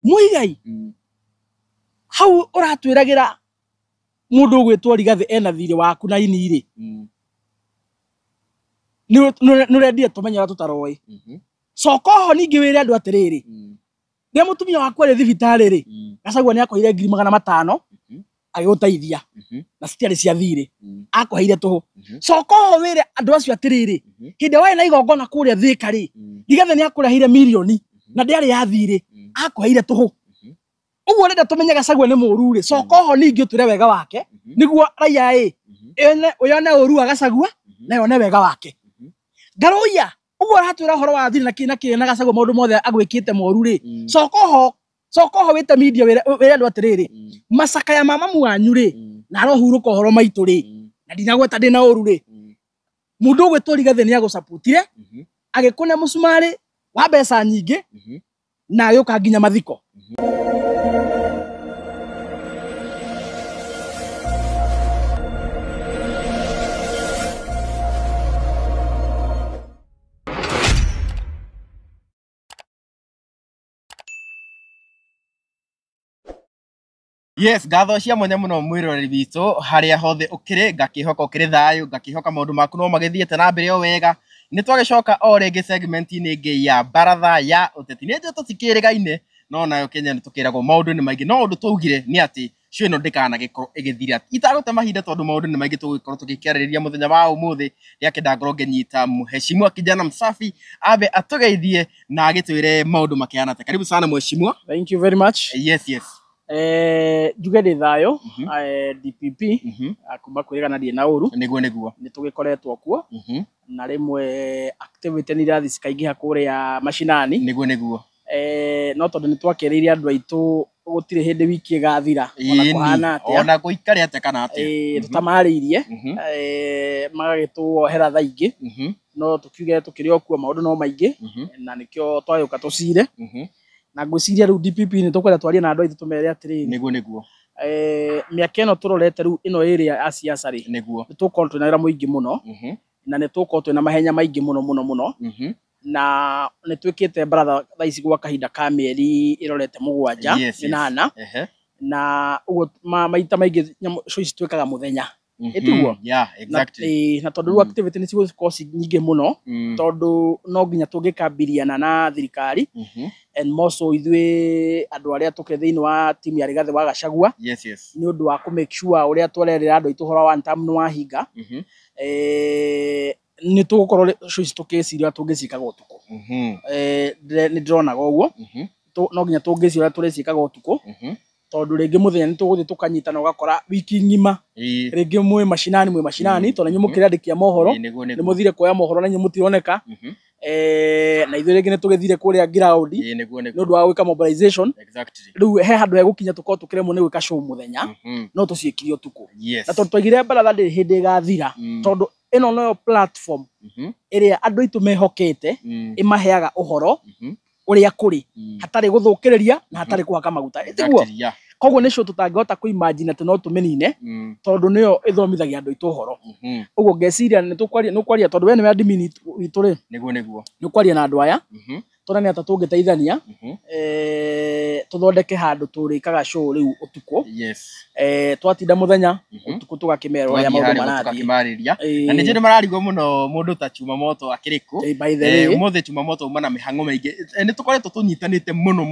Muigai hau uratwiragira mundu gwitwo Rigathi ena thiri waku na ini ri nurendie tumenye ura tutaroi Sokoho ningi wire andu atiriri ria mutumia waku ari thibitari ri Gachagua ni akoire 500,000 agiguteithia na citiari cia thiri akoheire tuhu Sokoho wire andu acio atiriri hinde wae na igongona kuria Thika ri Rigathi ni akurehire milioni na ndiari ya thiri akoheire tuhu uguo renda tumenye Gachagua ni muru ri Sokoho ningi utwire wega wake niguo raia uyone uru wa Gachagua na yone wega wake Ngaruya uguo ratwira horo wa thiri na Gachagua maundu mothe agwikite moru ri Sokoho wite media wire andu atiriri macaka ya mamamu wanyu ri na arohuruka horo maitu ri na ndinagweta ndina uru ri mundu gwitwo Rigathi ni agusapotire agikune musumari wa mbeca nyingi na yuka nginya mathiko Yes, gatho cia mwanya muno mwiroreri witu haria hothe ukiri ngakihoka ukiri thayu ngakihoka maundu maku no magithiete na mbere o wega ni twagicoka o ringi segment-ini ingi ya baratha ya uteti ni ndio tutikirigaine no nayo Kenya ni tukiragwo maundu ni maingi no undu tugire ni ati cio ino ndikana gikorwo igithira itagute mahinda tondu maundu ni maingi tugikorwo tugikiaririria muthenya wa umuthi yake ndangorwo ngenyita mheshimiwa kijana msafi abe atugeithie na agitwire maundu makiana ta karibu sana mheshimiwa. Thank you very much. Yes Juge ndi thayo DPP akuma kwirigana ndie na uru niguo ni tugikoretwo kuo na rimwe activity ni rathi cikaingiha kuria mashinani niguo no tondu ni twakiriria andu aitu gutire hindi wiki gathira ona kuhana atia ona guikari atia kana atia tutamariirie magagituohera thaingi no tukiuge tukiri okuo maundu no maingi na nikio twayuka tucire na ngwiciria riu DPP ni tukwenda twaria na andu aitu tumere atiri niguo miaka ino turorete riu ino area ya siasa ri niguo tukorwo twina wira muingi muno na ni tukorwo twina mahenya maingi muno na ni twikite brother thaici gwa kahinda ka mieri irorete 7 8 na uguo maita maingi cio ici twikaga muthenya etiguo exactly na tondu activity ni cigũkorwo nyingi muno tondu no nginya tungikambiriana na thirikari and more so ithuĩ andu aria tukire thiini wa team ya Rigathi wa Gachagua ni undu wa ku make sure uria twererera andu aitu horo wa one time ni wahinga ni tugukorwo cio ici tukiciria tungicikaga utuku ni ndironaga uguo no nginya tungiciria turicikaga utuku tondu ringi muthenya ni tuguthi tukanyitana ugakora wiki ngima ringi mwe mashinani tondu nyu mukiriandikia mohoro ni muthire kuoya mohoro na nyu mutironeka na ithuĩ ringi ni tugithire kuria ground ni undu wa gwika mobilization riu he handu hegukinya tukorwo tukiremwo ni gwika show muthenya no tuciikire utuku na tondu twagire baratha ndi hindi gathira tondu ino no platform iria andu aitu mehokete imaheaga uhoro uria kuri hatari guthukiriria na hatari kuhaka maguta etiguo koguo nicio tutangihota ku imagine ati no tumenine tondu niyo ithomithagia andu aitu uhoro uguo ngeciria ni tukwaria tondu we ni admin witu ri niguo ni kwaria na andu aya tonani ata tungiteithania tuthondeke handu turikaga show riu utuku twatinda muthenya utuku tugakimerwo ya maundu marathi na ni njiri mararigwo muno mundu ta Chuma Moto akiriku muthe Chuma Moto umana mihango maingi ni tukoretwo tunyitanite muno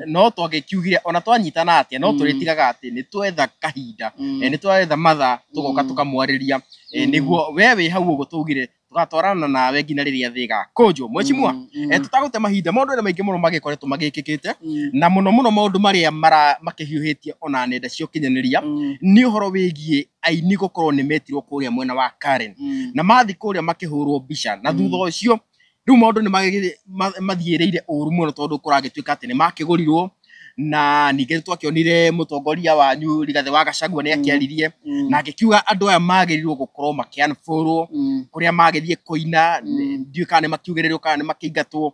no twagikiugire ona twanyitana atia no turitigaga ati ni twetha kahinda ni twetha matha tugoka tukamwariria niguo we wi hau uguo tugire tugatwarana nawe nginya riria thiga kunjo mheshimiwa tutagute mahinda maundu ni maingi muno magikoretwo magikikite na muno maundu maria makihiuhitie ona nenda cio kinyaniria ni uhoro wigie aini gukorwo ni metirwo kuria mwena wa Karen na mathi kuria makihurwo mbica na thutha ucio riu maundu ni mathiireire uru muno tondu kuragituika ati ni makigurirwo na ningĩ twakionire mutongoria wanyu Rigathi wa Gachagua ni akiaririe na agikiuga andu aya magirirwo gukorwo makianfollow kuria magithie koina ndiu kana makiugererio kana ni makiingatwo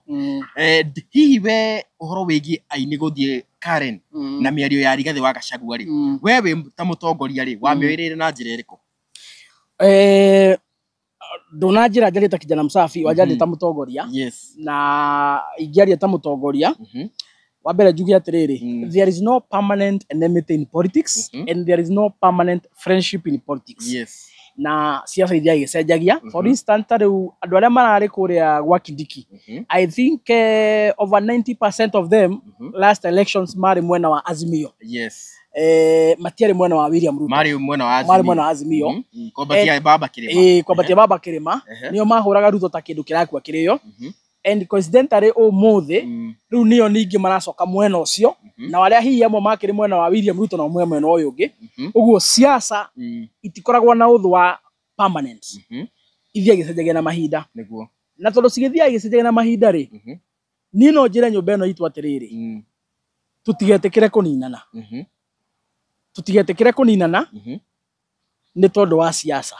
hihi we uhoro wigie aini guthie Karen na miario ya Rigathi wa Gachagua ri wewe ta mutongoria ri wamioirire na njira iriku ndona njira njarita kijana msafi wajandi ta mutongoria na ingiaria ta mutongoria Wabere njuge atiriri, there is no permanent enmity in politics and there is no permanent friendship in politics. Yes. Na siasa iria igecenjagia. For instance, riu andu aria marari kuria gwa Kindiki, I think over 90% of them last elections mari mwena wa Azimio. Yes. Matiari mwena wa William Ruto. Mari mwena wa Azimio. Kwabatia Baba Kirima. Kwabatia Baba Kirima. Nio mahuraga Ruto ta kindu kirakua kirio. And coincidentally umuthi riu nio ningi maracoka mwena ucio na waria hihi amwe makiri mwena wa William Ruto na mwena uyu ungi. Uguo siasa itikoragwo na uthu wa permanence. Ithia gicenjagia na mahinda. Niguo. Na tondu cigithia gicenjagia na mahinda ri. Ni no njira nyumba ino itu atiriri. Tutigetikire kuninana. Tutigetikire kuninana. Ni tondu wa siasa.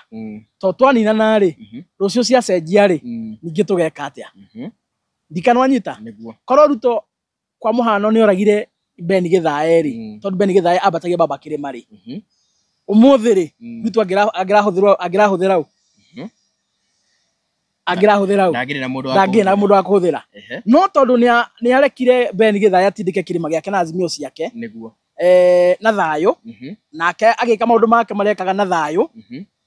To twaninana ri, rucio ciacenjia ri, ningi tugeka atia. Ndikanwanyita. Korwo Ruto kwa muhano ni oragire Ben Githae ri, tondu Ben Githae ambatagia Baba Kirima ri. Umuthi ri, Ruto agirahuthira u. Agirahuthira u. Ndagire na mundu wa kuhuthira. No tondu ni arekire Ben Githae atindike kirima giake na Azimio ciake. Niguo. Na thayo. Nake agika maundu make marekaga na thayo.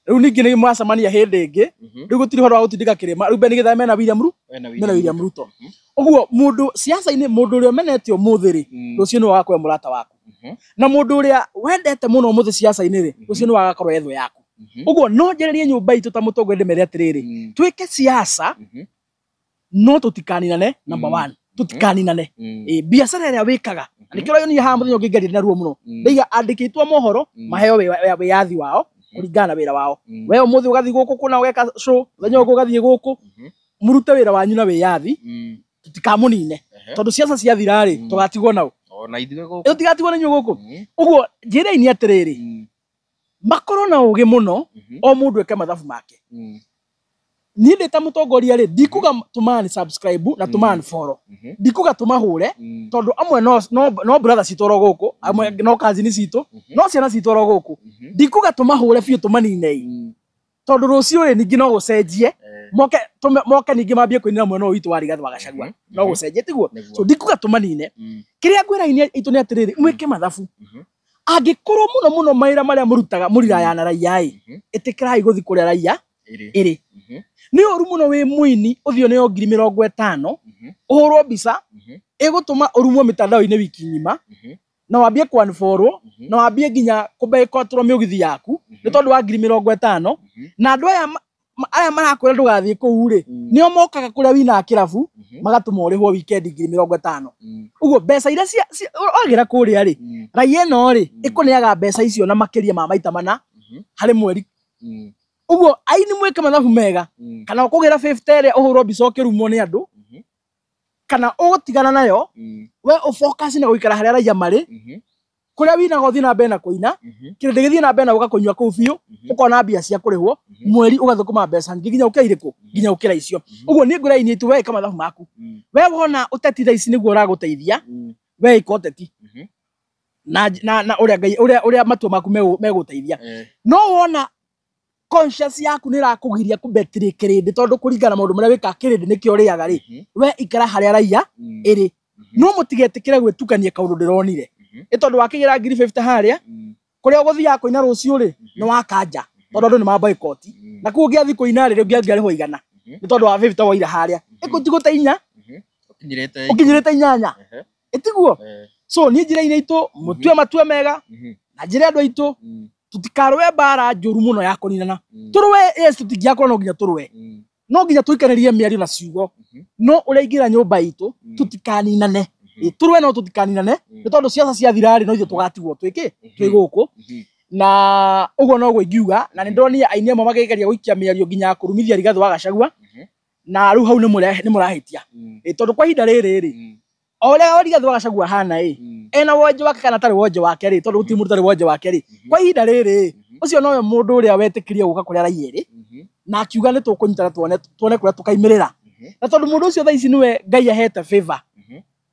Riu ningi ni mwacamania hindi ingi. Riu gutiri horo wa gutindika kirima. Riu Ben Githae mena William Ruto. Uguo mundu siasa-ini mundu uria menetio muthi ri, rucio ni wagakorwo murata waku. Na mundu uria wendete muno muthi siasa-ini ri, rucio ni wagakorwo etho yaku. Uguo no njererie nyumba itu ta mutongoria ndimere atiriri, twike siasa no tutikaninane. Number 1, tutikaninane. Biacara iria wikaga nikiro yo ni ha muthenya ungigeria na ruo muno ndiga andikitwo mohoro maheo wiyathi wao kuringana na wira wao. We umuthi ugathi guku kuna ugeka show muthenya ugathi guku murute wira wanyu na wiyathi tutikamunine tondu siasa ciathira ri tugatigwo nau ona ithuĩ guku tugatigwo na nyuo guku. Uguo njira ini atiriri makorwo na ugi muno o mundu eke mathabu make. Ni ndita mutongoria ri ndikuga tumani subscribe na tumani follow, ndikuga tumahure tondu amwe no brother citoro guku, amwe no cousin cito, no ciana citoro guku, ndikuga tumahure biu tumanine tondu rucio ri ningi no gucenjie moke ningi mambie kuinira mwena witu wa Rigathi wa Gachagua no gucenjie tiguo. So ndikuga tumanine kiria ngwira-ini itu ni atiriri mwike mathabu. Angikorwo muno maira maria murutaga muriraya na raia itikirai guthi kuria raia iri ni oru muno wi muini uthio ni 50,000 uhurwo mbica igutuma urumwo mitandao-ini wiki ngima na wambie kwanfollow na wambie nginya kubekotrwo miugithi yaku ni tondu wa 50,000 na andu aya marakwira ndugathie kuu ri nio mokaga kuria wina kirabu magatuma urihwo weekend 50,000. Uguo mbeca iria ogira kuria ri raia no ri ikuniaga mbeca icio na makiria ma maita mana hari mweri. Uguo aini mweke mathabu mega kana ukugira 50 ri uhurwo mbica ukirumwo ni andu kana ugutigana nayo we ufocus na guikara haria raia mari kuria wina gothi na bena kuina kirinde githie na bena ugakunywa kuu biu ukona mbia cia kurihwo mweri ugathukuma mbeca nginya ukiriko nginya ukira icio. Uguo ni ngura-ini itu we kama mathabu maku we wona uteti tha ici niguo uraguteithia we ikoteti na uria matua maku meguteithia. No wona conscious yaku ni rakugiria kubetri kirindi tondu kuringana maundu maria wika kirindi nikio riaga ri we ikara haria raia iri no mutigetikire gwitukania kaundu ndironire tondu wakigira 50 haria kuria uguthia kuina rucio ri ni wakanja tondu andu ni ma boycott na ku ngiathi kuina ri ngiarihwo igana ni tondu wa 50 waira haria ikutigute inya ukinyirite 8 itiguo. So ni njira-ini itu mutue matue mega na njira andu aitu tutikarwe bara njuru muno ya kuninana turwe yes tutigiakorwo no nginya turwe no nginya tuikanerie miario na ciugo no uringira nyumba itu tutikaninane turwe no tutikaninane ni tondu ciaca ciathira ri no ithu tugatigwo twi guku na uguo no guingiuga na ni ndonire aini amwe magigeria guikia miario nginya kurumithia Rigathi wa Gachagua na riu hau ni murahitia tondu kwa ihinda riri ri oria Rigathi wa Gachagua hana ena wonje wake kana tari wonje wake ri tondu guti mundu tari wonje wake ri kwa ihinda riri ucio nowe mundu uria wetikirie guka kuria raia ri na akiuga ni tukunyitana tuone kuria tukaimirira na tondu mundu ucio tha ici niwe Ngai ahete favor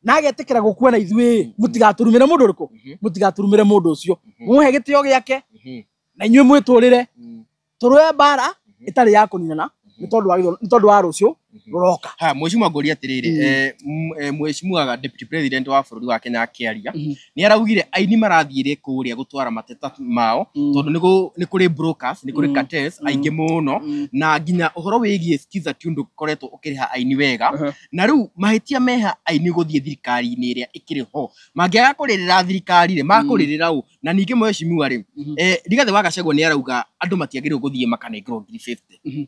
na agetikira gukuona ithui mutigaturumire mundu riku mutigaturumire mundu ucio muhe gitio giake na inywe mwiturire turwe bara itari ya kuninana ni tondu wa rucio ruroka. Ha mheshimiwa ngoria atiriri mheshimiwa deputy president wa bururi wa Kenya akiaria ni araugire aini marathiire kuria gutwara mateta mao tondu ni kuri brokers ni kuri cartels aingi muno na nginya uhoro wigie skiza tundu koretwo ukiriha aini wega na riu mahitia meha aini guthie thirikari ni iria ikiri ho mangiaga kuririra thirikari ri makuririra u na ningi mheshimiwa ri Rigathi wa Gachagua ni arauga andu matiagirwo guthie makanengro 50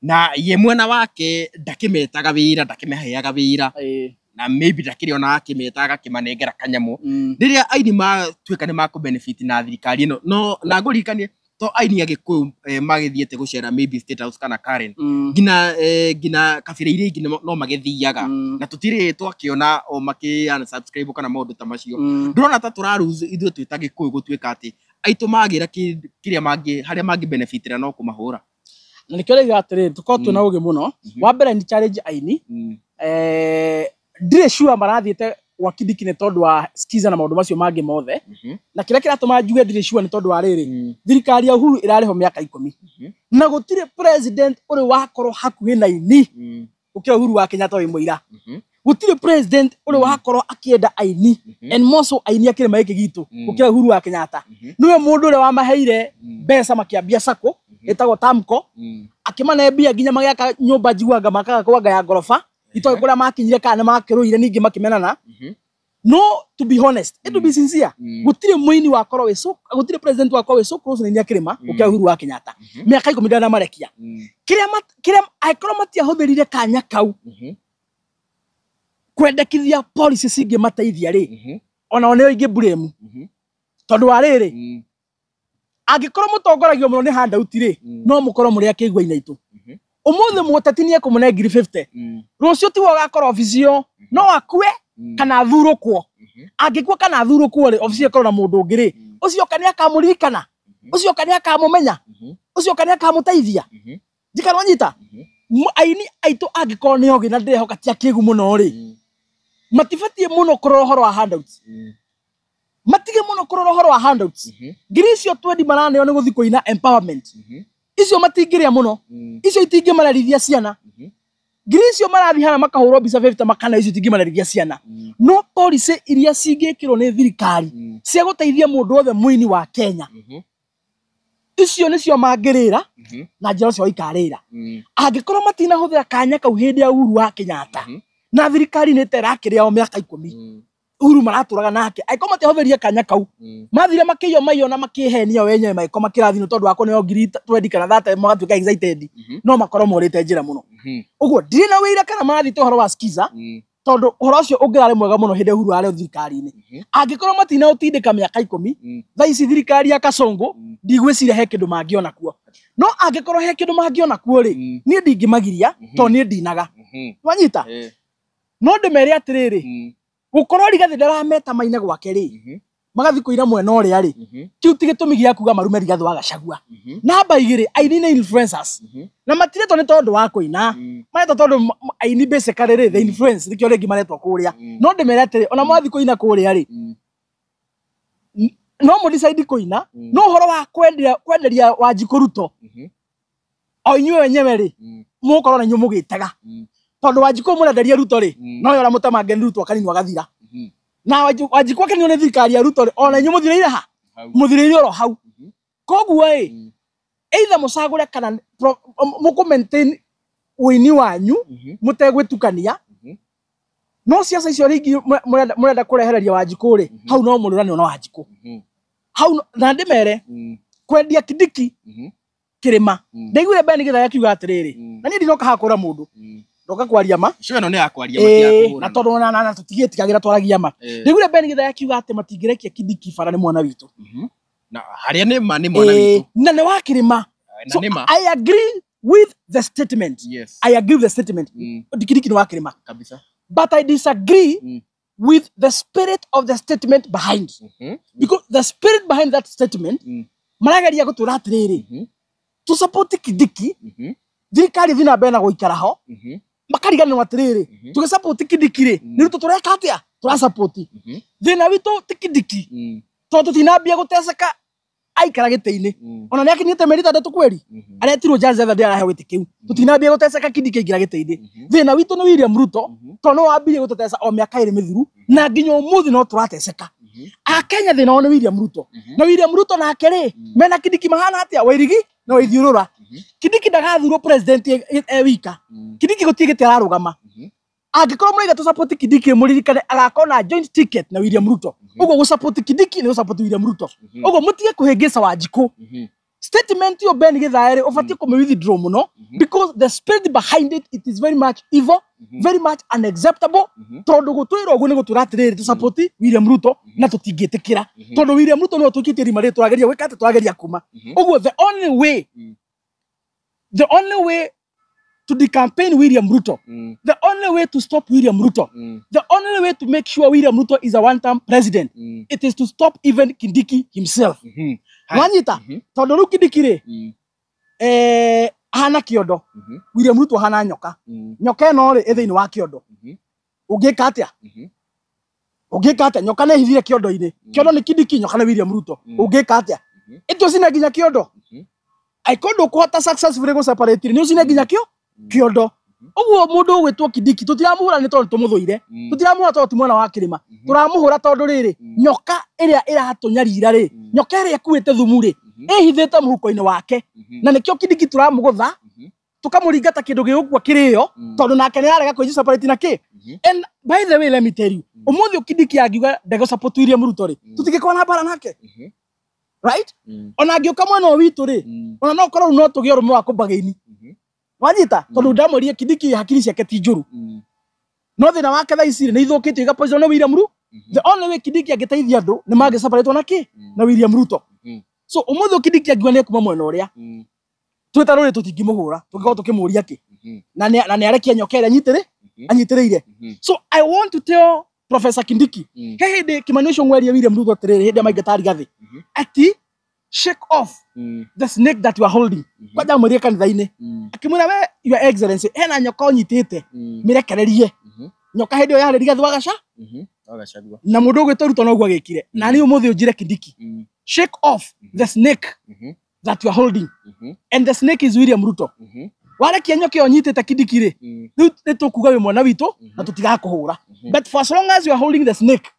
na ye mwena wake ndakimetaga wira ndakimeheaga wira na maybe ndakiri ona akimetaga kimanengera kanyamu riria aini matuika ni maku benefit na thirikari no na ngurikanie to aini agikuyu magithiete gucera maybe State House kana Karen gina kabira iria ingi no magithiaga na tutire twakiona o maki unsubscribe kana maundu ta macio ndurona ta turaruzu ithuĩ twita gikuyu gutuika ati aitu magira kiria mangi haria mangi benefitira no kumahura na nikio rega atiriri tukorwo twina ugi muno wa mbere ni challenge aini ndire sure marathiite wa Kindiki ni tondu wa skiza na maundu macio mangi mothe na kira kiratuma njuge ndire sure ni tondu wa riri thirikari ya Uhuru irareho miaka 10 na gutire president uri wakorwo hakuhi na ini ukira Uhuru wa Kenyatta wi muira gutire president uri wakorwo akienda aini and more so aini akire maiki gitu ukira Uhuru wa Kenyatta niwe mundu uri wa maheire mbeca makiambia sako etagwo Tamko akimane bia ginya magiaka nyumba jiguaga makaga kwanga ya gorofa itoy kuria makinyire kana makiruire ningi makimenana no to be honest to be sincere gutire muini wa korwo weso gutire president wa korwo weso close ni akirima ukira Uhuru wa Kenyatta miaka 10 na marekia kiria aikoro matia hubirire kanya kau kwendekithia policy singi mateithia ri ona one ingi blame tondu wa riri agikorwo mutongoragio muno ni handout ri no mukorwo muri akigwa inaitu umuthe muteti ni ekumune 50 rucio ti wogakorwo oficio no akue kana athurukwo angikua kana athurukwo ri oficio korwo na mundu ungi ri ucio kani akamurikana ucio kani akamumenya ucio kani akamuteithia njikaro nyita aini aitu agikorwo ni ogi na ndirehoka ti akigu muno ri matifatie muno korwo horo wa handouts matige muno korwo horo wa handouts Grisio 20 manane yo ni guthi kuina empowerment icio matingiria muno icio itingi mararithia ciana Grisio marathi hana makahurwo bisa 50 makana icio itingi mararithia ciana no policy iria cingikirwo ni thirikari cia guteithia mundu othe muini wa Kenya icio nicio mangirira na njira cio ikarira angikorwo matina huthira kanya kau hindi ya Uhuru wa Kenyatta na thirikari ni terakiria o miaka 10 Uhuru maraturaga nake aiko matihothiria kanya kau mathire makiyo mayo na makihenia wenyewe maiko makirathino tondu wako ni ngiri 20 kana 30 magatuika excited no makoro morite njira muno uguo ndire na wira kana marathite horo wa skiza tondu horo ucio ungirare mwega muno hindi Uhuru ari thirikari-ini angikorwo matina utindika miaka 10 thaici thirikari ya Kasongo ndigwicira he kindu mangiona kuo no angikorwo he kindu mangiona kuo ri ni ndingimagiria to ni ndinaga wanyita no ndemere atiriri gukorwo Rigathi ndarameta maine gwake ri magathi kuira mwena uria ri kiu ti gitumi gia kuga marume Rigathi wa Gachagua namba igiri aini ni influencers na matiretwo ni tondu wa kuina maretwo tondu aini basically ri the influence rikio ringi maretwo kuria no ndemere atiri ona mwathi kuina kuria ri no mo decide kuina no horo wa kwenderia Wanjiku Ruto o inywe wenyewe ri mukorwo na nyumu gitega tondu Wanjiku murenderia Ruto ri no yora mutamange Ruto akani wagathira na Wanjiku akani one thirikari ya Ruto ri ona nyu muthireire ha muthireire oro hau koguo either musagure kana muku maintain wini wanyu mutegwitukania no siasa icio ringi murenda kurehereria Wanjiku ri hau no mururane ona Wanjiku hau na ndimere kwendia Kindiki kirima ndaigure beni githa yakiuga atiriri na ni ndinoka hakura mundu ndoka kwaria ma cio no ne yakwaria matia na tondu na tutigetigagira twaragia ma ndigure beni githa yakiuga ati matingirekia Kindiki bara ni mwana witu na haria ni mwana witu na ne wakirima so I agree with the statement I agree with the statement Kindiki ni wakirima kabisa but I disagree with the spirit of the statement behind because the spirit behind that statement maragaria gutura atiriri to support Kindiki thirikari thina bena guikara ho makarigana atiriri to support Kindiki ri ni Ruto tureka atia tura support thina witu Kindiki to tutinambia guteseka aikara gite-ini ona niaki nite merita ndatu kweri aretirwo jaji othe ndirahe witi kiu tutinambia guteceka Kindiki ingira gite-ini thina witu ni William Ruto tono wambire guteceka o miaka iri mithiru na nginya umuthi no turateceka Akenya thina ni William Ruto na William Ruto nake ri mena Kindiki mahana atia Wairigi na Waithiurura Kindiki ndagathurwo president wika Kindiki gutigite ararugama angikorwo muriga tu support Kindiki muririkane agakona joint ticket na William Ruto ugo gu support Kindiki ni support William Ruto ugo mutige kuhengesa Wanjiku statement yo Ben Githaere ofati ko withdraw muno because the spirit behind it is very much evil very much unacceptable tondu gutwira ugu ni guturatiriri tu support William Ruto na tutingitikira tondu William Ruto no tukitiri mari twageria wikate twageria kuma ugo the only way to decampaign William Ruto, the only way to stop William Ruto, the only way to make sure William Ruto is a one-term president, it is to stop even Kindiki himself. Wanyita, tondu Kindiki ri, hana kiondo, William Ruto hana nyoka, nyoka no ri ethini wa kiondo, ugika atia, nyoka ne hithire kiondo-ini, kiondo ni Kindiki, nyoka ni William Ruto, ugika atia, itio cina nginya kiondo, aikondo kuhota successfully go separate ni ucine nginya kiondo uguo mundu gwitwo Kindiki tutiramuhura ni tondu tumuthuire tutiramuhura tondu timwana wa kirima turamuhura tondu riri nyoka iria iratunyarira ri nyoka iria kuite thumu ri ihithite muhuko-ini wake na nikio Kindiki turamugutha tukamuringata kindu gigukwa kirio tondu nake ni arega kwenji separate na ki and by the way let me tell you umuthi Kindiki angiuga ndego support William Ruto ri tutingikwa na bara nake right ona ngioka mwena witu ri ona no korwo no tugio rume wa kumbagaini wanyita tondu ndamurie Kindiki hakiri ciake ti njuru no thina wake tha ici ni ithukitio iga poison William Ruto the only way Kindiki angiteithia andu ni mage separate na ki na William Ruto so umuthi Kindiki angiwa ni kuma mwena uria twita ruri tutingimuhura tugikorwo tukimuria ki na ni arekia nyoka ira anyitiriire so I want to tell Professor Kindiki he hindi kimanisho ngweria William Ruto atiriri hindi maingatari gathi ati shake off the snake that you are holding kwaja murie kanitha-ini akimwira we your excellency hena nyoka onyitite mirekererie nyoka hindi yareri gathi wagacagua na mundu ugwitwo Ruto no gwa gikire na ni umuthi unjire Kindiki shake off the snake that you are holding and the snake is William Ruto warekia nyoka onyitite Kindiki ri ni tukuga we mwana witu na tutigakuhura but for as long as you are holding the snake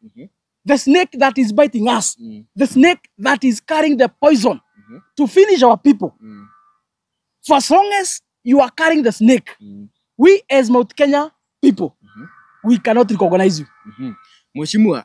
that is biting us, the snake that is carrying the poison to finish our people. For as long as you are carrying the snake, we as Mount Kenya people, we cannot recognize you. Mheshimiwa,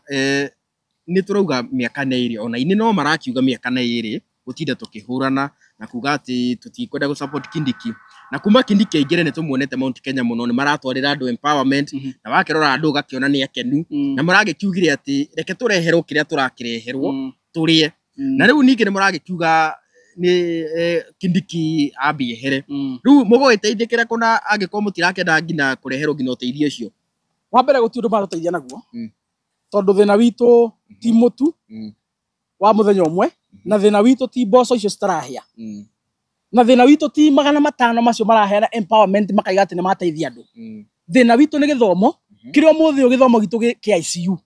ni turauga miaka na iri ona ini no marakiuga miaka na iri gutinda tukihurana na kuga ati tutikwenda gu support Kindiki na kuma Kindiki aigire ni tumuonete Mount Kenya muno ni maratwarira andu empowerment na wakirora andu gakiona ni akenu na muragikiugire ati reke tureherwo kiria turakireherwo turie na riu ningi ni muragikiuga ni Kindiki ambie here riu mugwiteithikira kuna angikorwo mutirakenda ngina kureherwo ngina uteithio ucio wa mbere guti undu maruteithia naguo tondu thina witu ti mutu wa muthenya umwe na thina witu ti mboco icio citarahia na thina witu ti 500 macio maraheana empowerment makaiga ati ni mateithia andu thina witu ni githomo kirio muthi githomo gitu ki ICU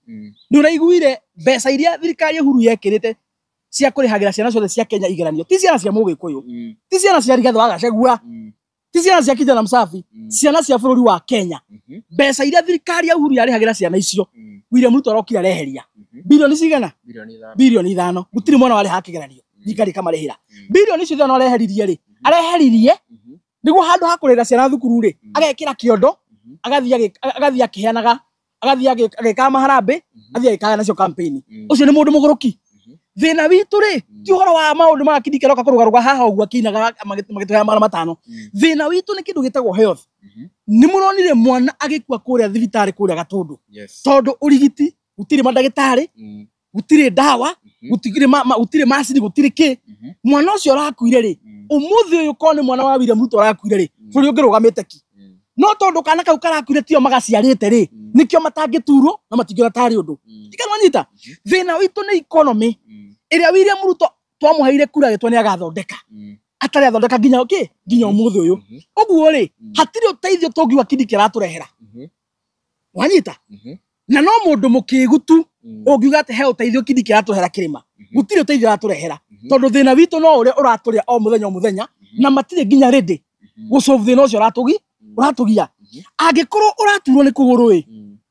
ni uraiguire mbeca iria thirikari Uhuru yekirite cia kurihagira ciana ciothe cia Kenya igeranio ti ciana cia Mugikuyu ti ciana cia Rigathi wa Gachagua ti ciana cia Kijana Msafi ciana cia bururi wa Kenya mbeca iria thirikari ya Uhuru yarihagira ciana icio William Ruto arokira reheria bilioni cigana bilioni 5 gutiri mwana wari hakigeranio thirikari kamarehira bilioni icio no areheririe niguo handu hakurira ciana thukuru ri agekira kiondo agathia akiheanaga agathia ageka maharambe athia agekaga nacio campaign ucio ni mundu muguruki thina witu ri ti uhoro wa maundu ma Kindiki roka kurugaruga haha uguo akinaga magitwa mara matano thina witu ni kindu gitagwo health ni muronire mwana agikua kuria thibitari kuria Gatundu tondu urigiti gutiri mandagitari gutiri dawa gutiri macini gutiri ki mwana ucio arakuire ri umuthi uyu ko ni mwana wa William Ruto arakuire ri buri ungirugamite ki no tondu kana kau karakuire tio magaciarite ri nikio matangiturwo na matingira tari undu tikanwanyita thina witu ni economy iria William Ruto twamuheire kura gitwa ni agathondeka atari athondeka nginya umuthi uyu uguo ri hatiri uteithio tungiwa Kindiki araturehera wanyita na no mundu mukigutu ungiuga ati he uteithio Kindiki aratuhera kirima gutire uteithio araturehera tondu thina witu no uria uraturia o muthenya na matire nginya ready gusolve thina ucio uratugia angikorwo uraturwo ni kuguru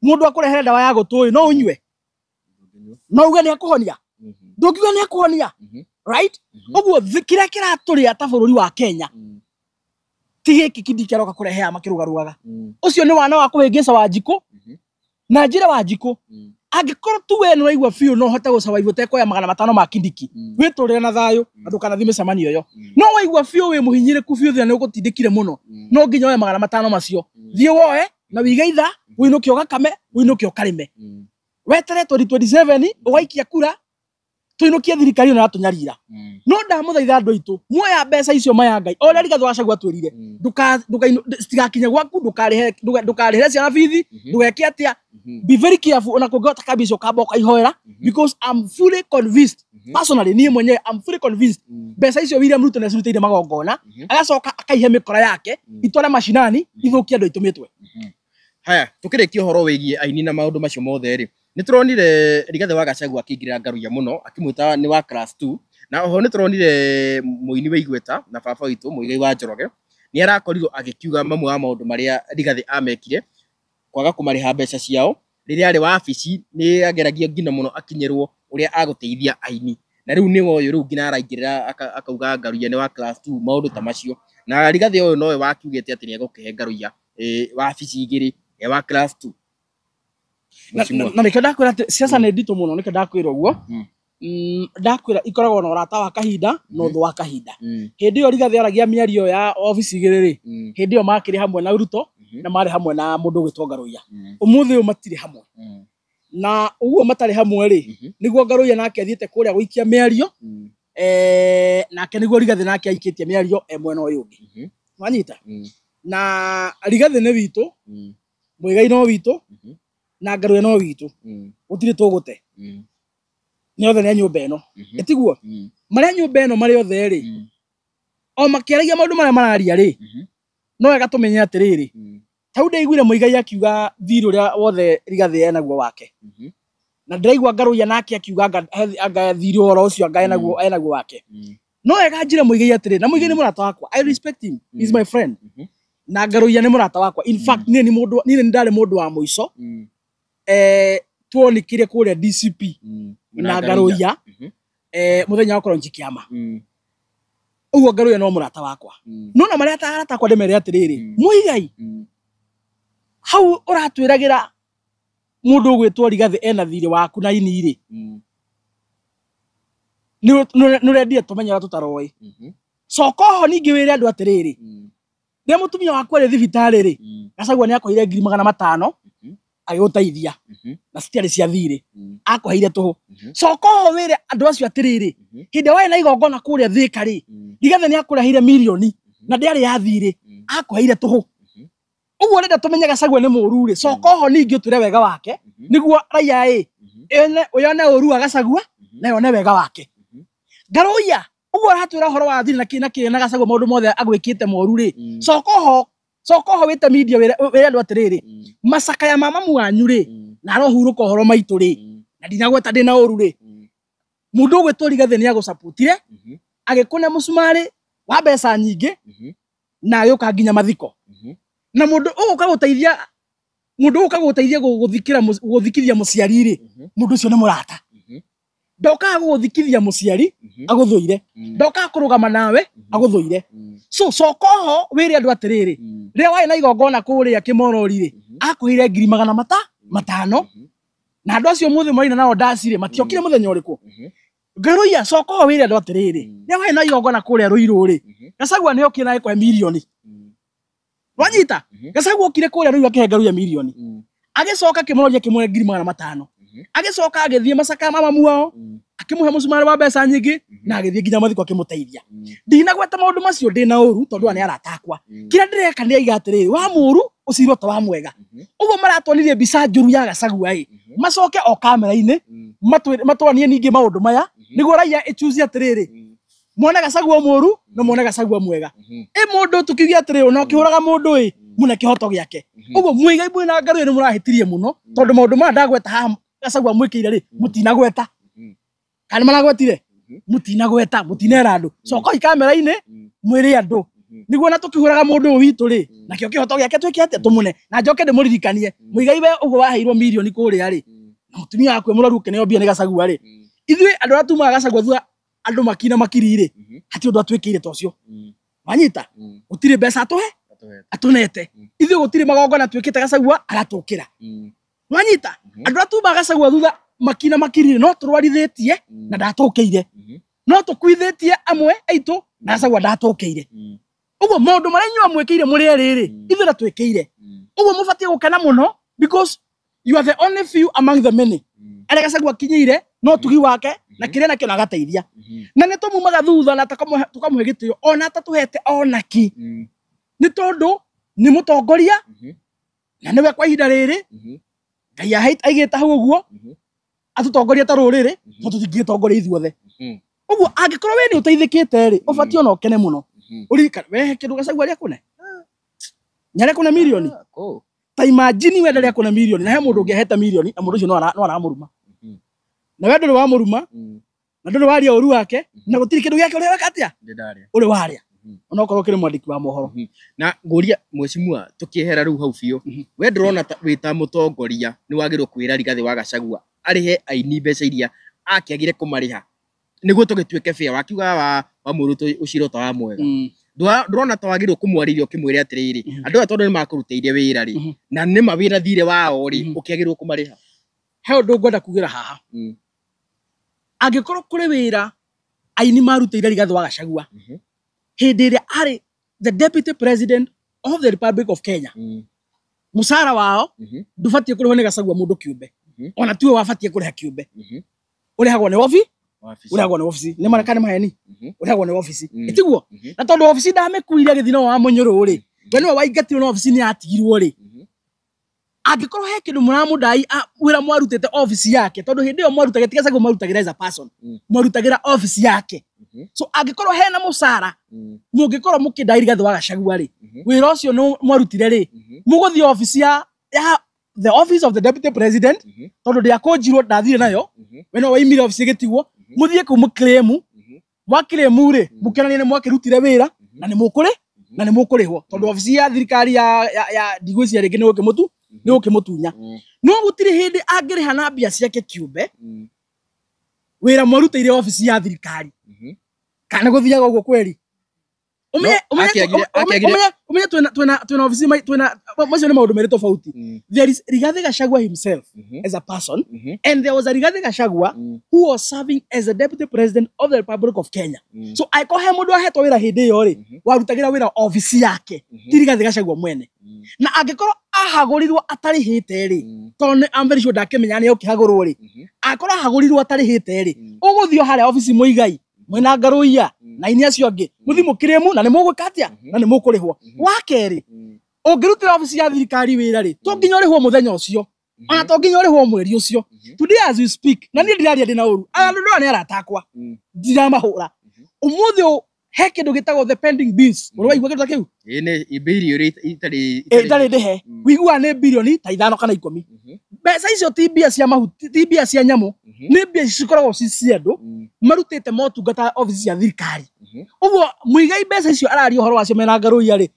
mundu akurehere dawa ya gutui no unywe no uge ni akuhonia ndungiuga ni akuhonia right uguo kiria kiraturia ta bururi wa Kenya ti giki Kindiki aroka kurehea makirugarugaga ucio ni wana wa kuhingica Wanjiku na njira Wanjiku angikorwo tu we ni waigua biu no hote gusurvive utekoya 500 ma Kindiki witurire na thayu andu kana thime camanio yo no waigua biu we muhinyiriku biu thina ni ugutindikire muno no nginya oya 500 macio thie woe na wigeitha winuke ugakame winuke ukarime wetere 2027 ugaikia kura tuinukie thirikari na atunyarira no ndamuthaitha andu aitu muoya mbeca icio maya Ngai already Gathwacagu atwirire stigakinya gwaku ndukarihere ciana bithi ndugeke atia be very careful ona kugota kabisa ukaboka ihoera because I'm fully convinced personally ni mwenyewe I'm fully convinced mbeca icio William Ruto necirutire magongona agacoka akaihe mikora yake itwara mashinani ithukia andu itumitwe haya tukirikia horo wigie aini na maundu macio mothe ri nituronire Rigathi wa Gachagua akingira ngaruya muno akimwita ni wa class 2 na oho nituronire muini wa Igweta na baba witu Muigai wa Njoroge ni arakorirwo agikiuga mamwe wa maundu maria Rigathi amekire kwaga kumariha mbeca ciao riria ari wa afici ni ageragia ngina muno akinyerwo uria aguteithia aini na riu ni woyo riu ngina araingirira akauga ngaruya ni wa class 2 maundu ta macio na Rigathi oyo nowe wakiugete ati ni egukihe ngaruya wa afici igiri wa class 2 na nikenda kwira siasa ni ndito muno nikenda kwira uguo ndakwira ikoragwo na urata wa kahinda no thu wa kahinda hindi yo Rigathi aragia miario ya office igiriri hindi yo makiri hamwe na Ruto na mari hamwe na mundu gwitwo Ngaruya umuthi yo matiri hamwe na uguo matari hamwe ri niguo Ngaruya nake athiete kuria guikia miario nake niguo Rigathi nake aikitie miario mwena uyu ungi wanyita na Rigathi ni witu Muigai no witu na Ngaruya no witu utire tugute ni othe ni nyumba eno etiguo maria nyumba eno mari othe ri o makiaragia maundu maria mararia ri no wega tumenye atiriri tau ndaiguire Muigai akiuga thiri uria wothe Rigathi enaguo wake na ndaigua Ngaruya nake akiuga anga thiri oro ucio anga enaguo wake no wega njire Muigai atiriri na Muigai ni murata wakwa I respect him he is my friend na Ngaruya ni murata wakwa in fact ni ndari mundu wa muico tuonikire kuria DCP na Ngaruya muthenya wakoro njikiama uguo Ngaruya no murata wakwa no na maria atarata kwa ndemere atiriri Muigai hau uratwiragira mundu gwitwo Rigathi ena thiri waku na iniri nurendia tumenyera tutaroi sokoho ningi wire andu atiriri ni mutumia wakwa ri thibitari ri Gachagua ni akoire 500 agiguteithia na citiari cia thiri akoheire tuhu sokoho wire andu acio atiriri hindi wae na igongona kuria Thika ri Rigathi ni akurehire milioni na ndiari ya thiri akoheire tuhu uguo renda tumenye Gachagua ni muru ri sokoho ningi utire wega wake niguo raia ene uyone uru wa Gachagua na yone wega wake Ngaruya uguo ratwira horo wa thiri na Gachagua maundu mothe agwikite moru ri sokoho wite media wire andu atiriri masaka ya mama mwanyu ri na rohuruka horo maitu ri na ndinagweta ndina uru ri mundu gwitwo Rigathi ni agusupportire agikune musumari wa mbeca nyingi na agiuka nginya mathiko na mundu uka guteithia guthikithia muciari ri mundu ucio ni murata ndoka guthikithia muciari aguthuire ndoka kurugama nawe aguthuire so sokoho wire andu atiriri ria wae na igongona kuria Kimorori ri akuhire 500 na andu acio muthi marina nao ndacire matiokire muthenya uriku Ngaruya sokoho wire andu atiriri ria wae na igongona kuria Ruiru ri Gachagua ni okina ekwe milioni wanyita Gachagua okire kuria Ruiru akihe Ngaruya milioni agicoka Kimorori akimwe 500 agicoka agithie masaka mama muao akimuhe musumari wa mbeca nyingi na agithie nginya mathiko akimuteithia ndinagweta maundu macio ndina uru tondu ani aratakwa kira ndireka ni aiga atiriri wa muru ucirwo ta wa mwega uguo maratonirie mbica njuru ya Gachagua macoke o kamera-ini matwanie ningi maundu maya niguo raia ichuzi atiriri mwone Gachagua muru na mwone Gachagua mwega mundu tukiugia atiriri no kihuraga mundu muna kihoto giake ugo Muigai bwe na Ngaru ni murahitirie muno tondu maundu ma ndagweta haha Gachagua mwikire ri mutinagweta kana maragwetire mutinagweta mutinera andu cokoi kamera-ini mwiri andu niguo na tukihuraga mundu witu ri nakio kihoto giake twikete tumune na njoke ndimuririkanie Muigai we ugo waheirwo milioni kuria ri na mutumia wakwe muraru keneo bia ni Gachagua ri ithui andu atuma Gachagua thua andu makina makiri ri hati undu atwikire tocio wanyita utire mbeca atuhe atunete ithui gutire magongona twikite Gachagua aratukira wanyita andu atuma Gachagua thutha makina makiri no turwarithitie na ndatukiire no tukwithitie amwe aitu na Gachagua ndatukiire ugo maundu maria nyua mwikire muri eriri ithui na twikire ugo mubatie gukena muno because you are the only few among the many aria Gachagua kinyire no tugi wake na kiria nakio na gateithia na ni tumumaga thutha na tukamuhe gitio ona tatuhete onaki ni tondu ni mutongoria na niwe kwa ihinda riri Ngai aigite hau uguo atutongoria ta ruriri no tutingitongoria ithuothe uguo angikorwo we ni uteithikite ri ubati ona ukene muno urika we kindu Gachagua ria kune nyare kuna milioni ta imagine we ndaria kuna milioni na he mundu ungeheta milioni na mundu ucio no aramuruma na we nduri wa muruma na nduri waria uru wake na gutiri kindu giake uri wakatia uri waria ona ukorwo kiri mwandiki wa mohoro na nguria mwecimua tukihera riu hau biu we ndurona wita mutongoria ni wagirwo kwira Rigathi wa Gachagua arihe aini mbeca iria akiagire kumariha niguo tugituike fair wakiuga wa muruto uciro ta wa mwega ndurona ta wagirwo kumwaririo kimwire atiriri andu aya tondu ni makuruteirie wira ri na ni mawira thire wao ri ukiagirwo kumariha he undu ngwenda kugira haha angikorwo kuri wira aini maruteire Rigathi wa Gachagua hindi iria ari the deputy president of the Republic of Kenya musara wao ndubatie kuriho ni Gachagua mundu kiumbe ona tiwe wabatie kuriha kiumbe urihagwo ni urihagwo ni office ni marakane maheni urihagwo ni office itiguo na tondu office ndamekuire githino wa munyuru ri we niwe waingatirwo ni office ni atigirwo ri angikorwo he kindu muramudai wira mwarutete office yake tondu hindi yo mwarutagira ti Gachagua mwarutagira as a person mwarutagira office yake so angikorwo he na musara mungikorwo mukidai Rigathi wa Gachagua ri wira ucio no mwarutire ri muguthi office ya the office of the deputy president tondu ndiakonjirwo ndathire nayo we no waimire office gitiwo muthie ku muclaim mwaclaim ri mukenanie ni mwakirutire wira na ni mukurihwo tondu office ya thirikari ya ndigwicia ringi ni ukimutunya no gutire hindi angiriha na mbia ciake kiumbe wira mwaruteire office ya thirikari kana guthiaga uguo kweri umenye twena office twena macio ni maundu meri tofauti there is Rigathi Gachagua himself as a person and there was a Rigathi Gachagua who was serving as a deputy president of the Republic of Kenya so aiko he mundu ahetwo wira hindi yo ri warutagira wira office yake ti Rigathi Gachagua mwene na angikorwo ahagurirwo atarihite ri tondu I'm very sure ndakimenya ni ukihagurwo ri akorwo ahagurirwo atarihite ri uguthio haria office Muigai mwena Ngaru iya na ini acio angi muthi mukiremu na ni mugwikatia na ni mukurihwo wakeri ungirutira office ya thirikari wira ri to nginya urihwo muthenya ucio ona to nginya urihwo mweri ucio today as we speak na ni ndiraria ndina uru andu ndo ni aratakwa ndiramahura umuthi he kindu gitagwo the pending bills urwaigua kindu kiu ni billion itari ndihe wigua ni billion ta 5 kana 10 mbeca icio ti mbia cia mahuti ti mbia cia nyamu ni mbia cikoragwo ci andu marutite motungata office ya thirikari uguo Muigai mbeca icio arari uhoro wacio mena Ngaru iya ri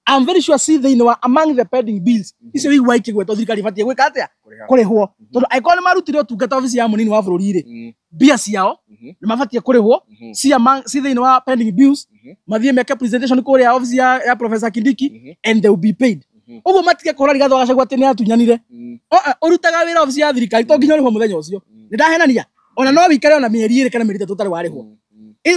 I'm very sure see they know among the pending bills icio wigua ikigweto thirikari batie gwika atia kurihwo tondu aikoni marutire utungata office ya munini wa bururi ri mbia ciao ni mabatie kurihwo see they know pending bills mathie meke presentation kuria office ya Professor Kindiki and they will be paid uguo matige kora Rigathi wa Gachagua tene atunyanire urutaga wira office ya thirikari to nginya urihwo muthenya ucio ni ndahenania ona no wikare ona mieri iri kana mieri 3 tutari warihwo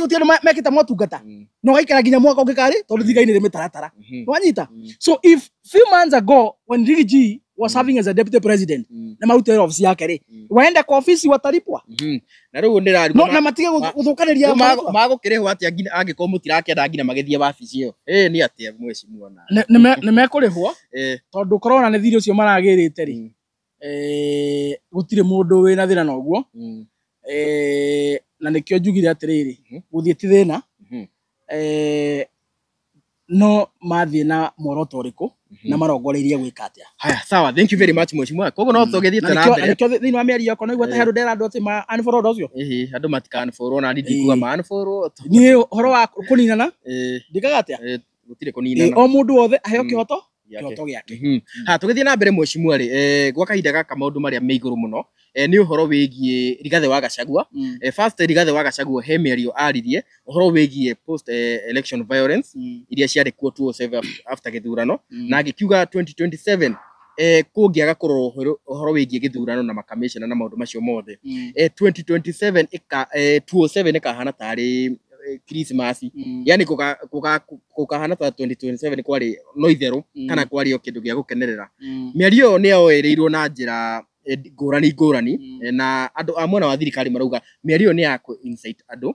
gutire mekita motungata no gaikara nginya mwaka ungikari tondu thirikari ni mitaratara wanyita so if few months ago when Riggy was serving as a deputy president na marutire office yake ri waenda kwa office wataripwa na riu ndirari no na matige guthukaniria magukirihwo atia angikorwo mutirakenda nginya magithie wabici iyo ni atia mwecimua ni mekurihwo tondu corona ni thiri ucio maragirite ri gutire mundu wina thina na uguo na nikio njugire atiriri guthie ti thina no mathie na muoroto uriku na marongoreirie gwika atia. Haya sawa, thank you very much mheshimiwa. Koguo no tugethie tena mbere. Nikio thini wa miario yako no igwete handu ndera andu ati ma unfollow ucio. Andu matika unfollow na ndindi kuga ma unfollow. Ni horo wa kuninana? Ndikaga atia? Gutire kuninana. O mundu wothe aheo kihoto giake. Ha tugethie na mbere mheshimiwa ri gwa kahinda gaka maundu maria me iguru muno ni uhoro wigie Rigathi wa Gachagua. First Rigathi wa Gachagua he miario aririe uhoro wigie post election violence iria ciari kuo 2007 after githurano na agikiuga 2027 kungiaga kuroro uhoro wigie githurano na makamishina na maundu macio mothe 2027 2007 ikahana tari Christmas yani kukahana ta 2027 kwari no itheru kana kwari o kindu gia gukenerera miario ni oereirwo na njira ngurani na andu amwe na wa thirikari marauga miario ni ya insight andu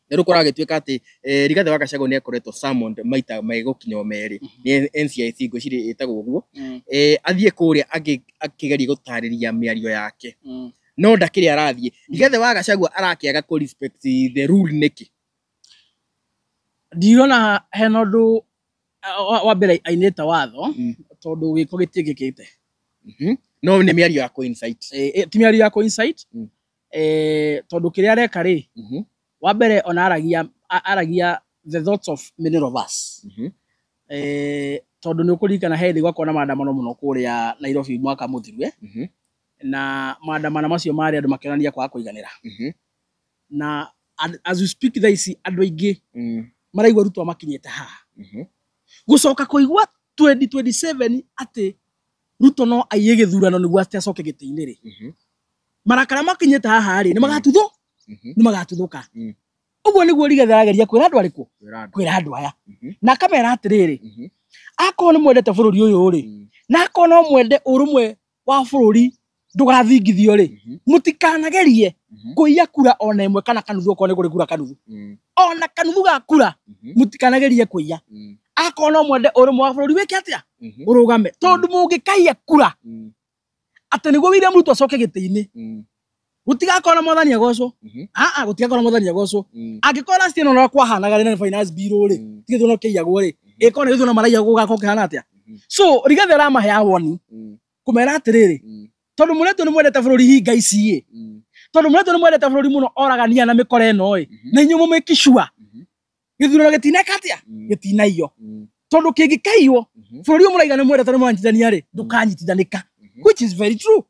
rukora agituika ati Rigathi wa Gachagua ni akoretwo summoned maita megukinyo meri ni NCIC ngociri itagwo uguo athie kuria akigeria gutariria miario yake no ndakiri arathie Rigathi wa Gachagua arakiaga ku respect the rule niki ndirona hena ndu wa mbere ainita watho tondu giko gitigikite no ni miario ya coincide ti miario ya coincide tondu kiria areka ri wa mbere ona aragia the thoughts of many of us tondu ni ukurikana hethi gwakona maandamano muno kuria Nairobi mwaka muthirwe na maandamano macio mari andu makionania kwa kuiganira na as we speak this andu aingi maraigwa Ruto makinyete haha gucoka kuigwa 2027 ati Ruto no aiye githurano niguo acoke giti-ini ri marakara makinyete haha ri ni magatuthuka uguo niguo Rigathi arageria kwira andu ariku kwira andu aya na kamera atiriri akona mwendete bururi uyu ri na akona mwende urumwe wa bururi ndugathingithio ri mutikanagerie kuiya kura ona imwe kana kanuthu okone kuri kura kanuthu ona kanuthu ga kura mutikanagerie kuiya akona mwende urumwe wa bururi wiki atia urugame tondu mungikaiya kura ati niguo William Ruto acoke giti-ini gutigakona mwathani agocwo gutigakona mwathani agocwo angikora stino no kwahanaga ri na finance bill ri tigithuno kiiyagwo ri ikona githuno maraiya gugakoke hana atia so Rigathi aramahe ya woni kumera atiriri tondu muretu ni mwendete bururi hinga ici tondu muretu ni mwendete bururi muno oragania na mikora eno na inyu mumikishua githurano gitineka atia gitinaio tondu kingikaiyo bururi umuraiga ni mwendete ni mwanyitithania ri ndukanyitithanika which is very true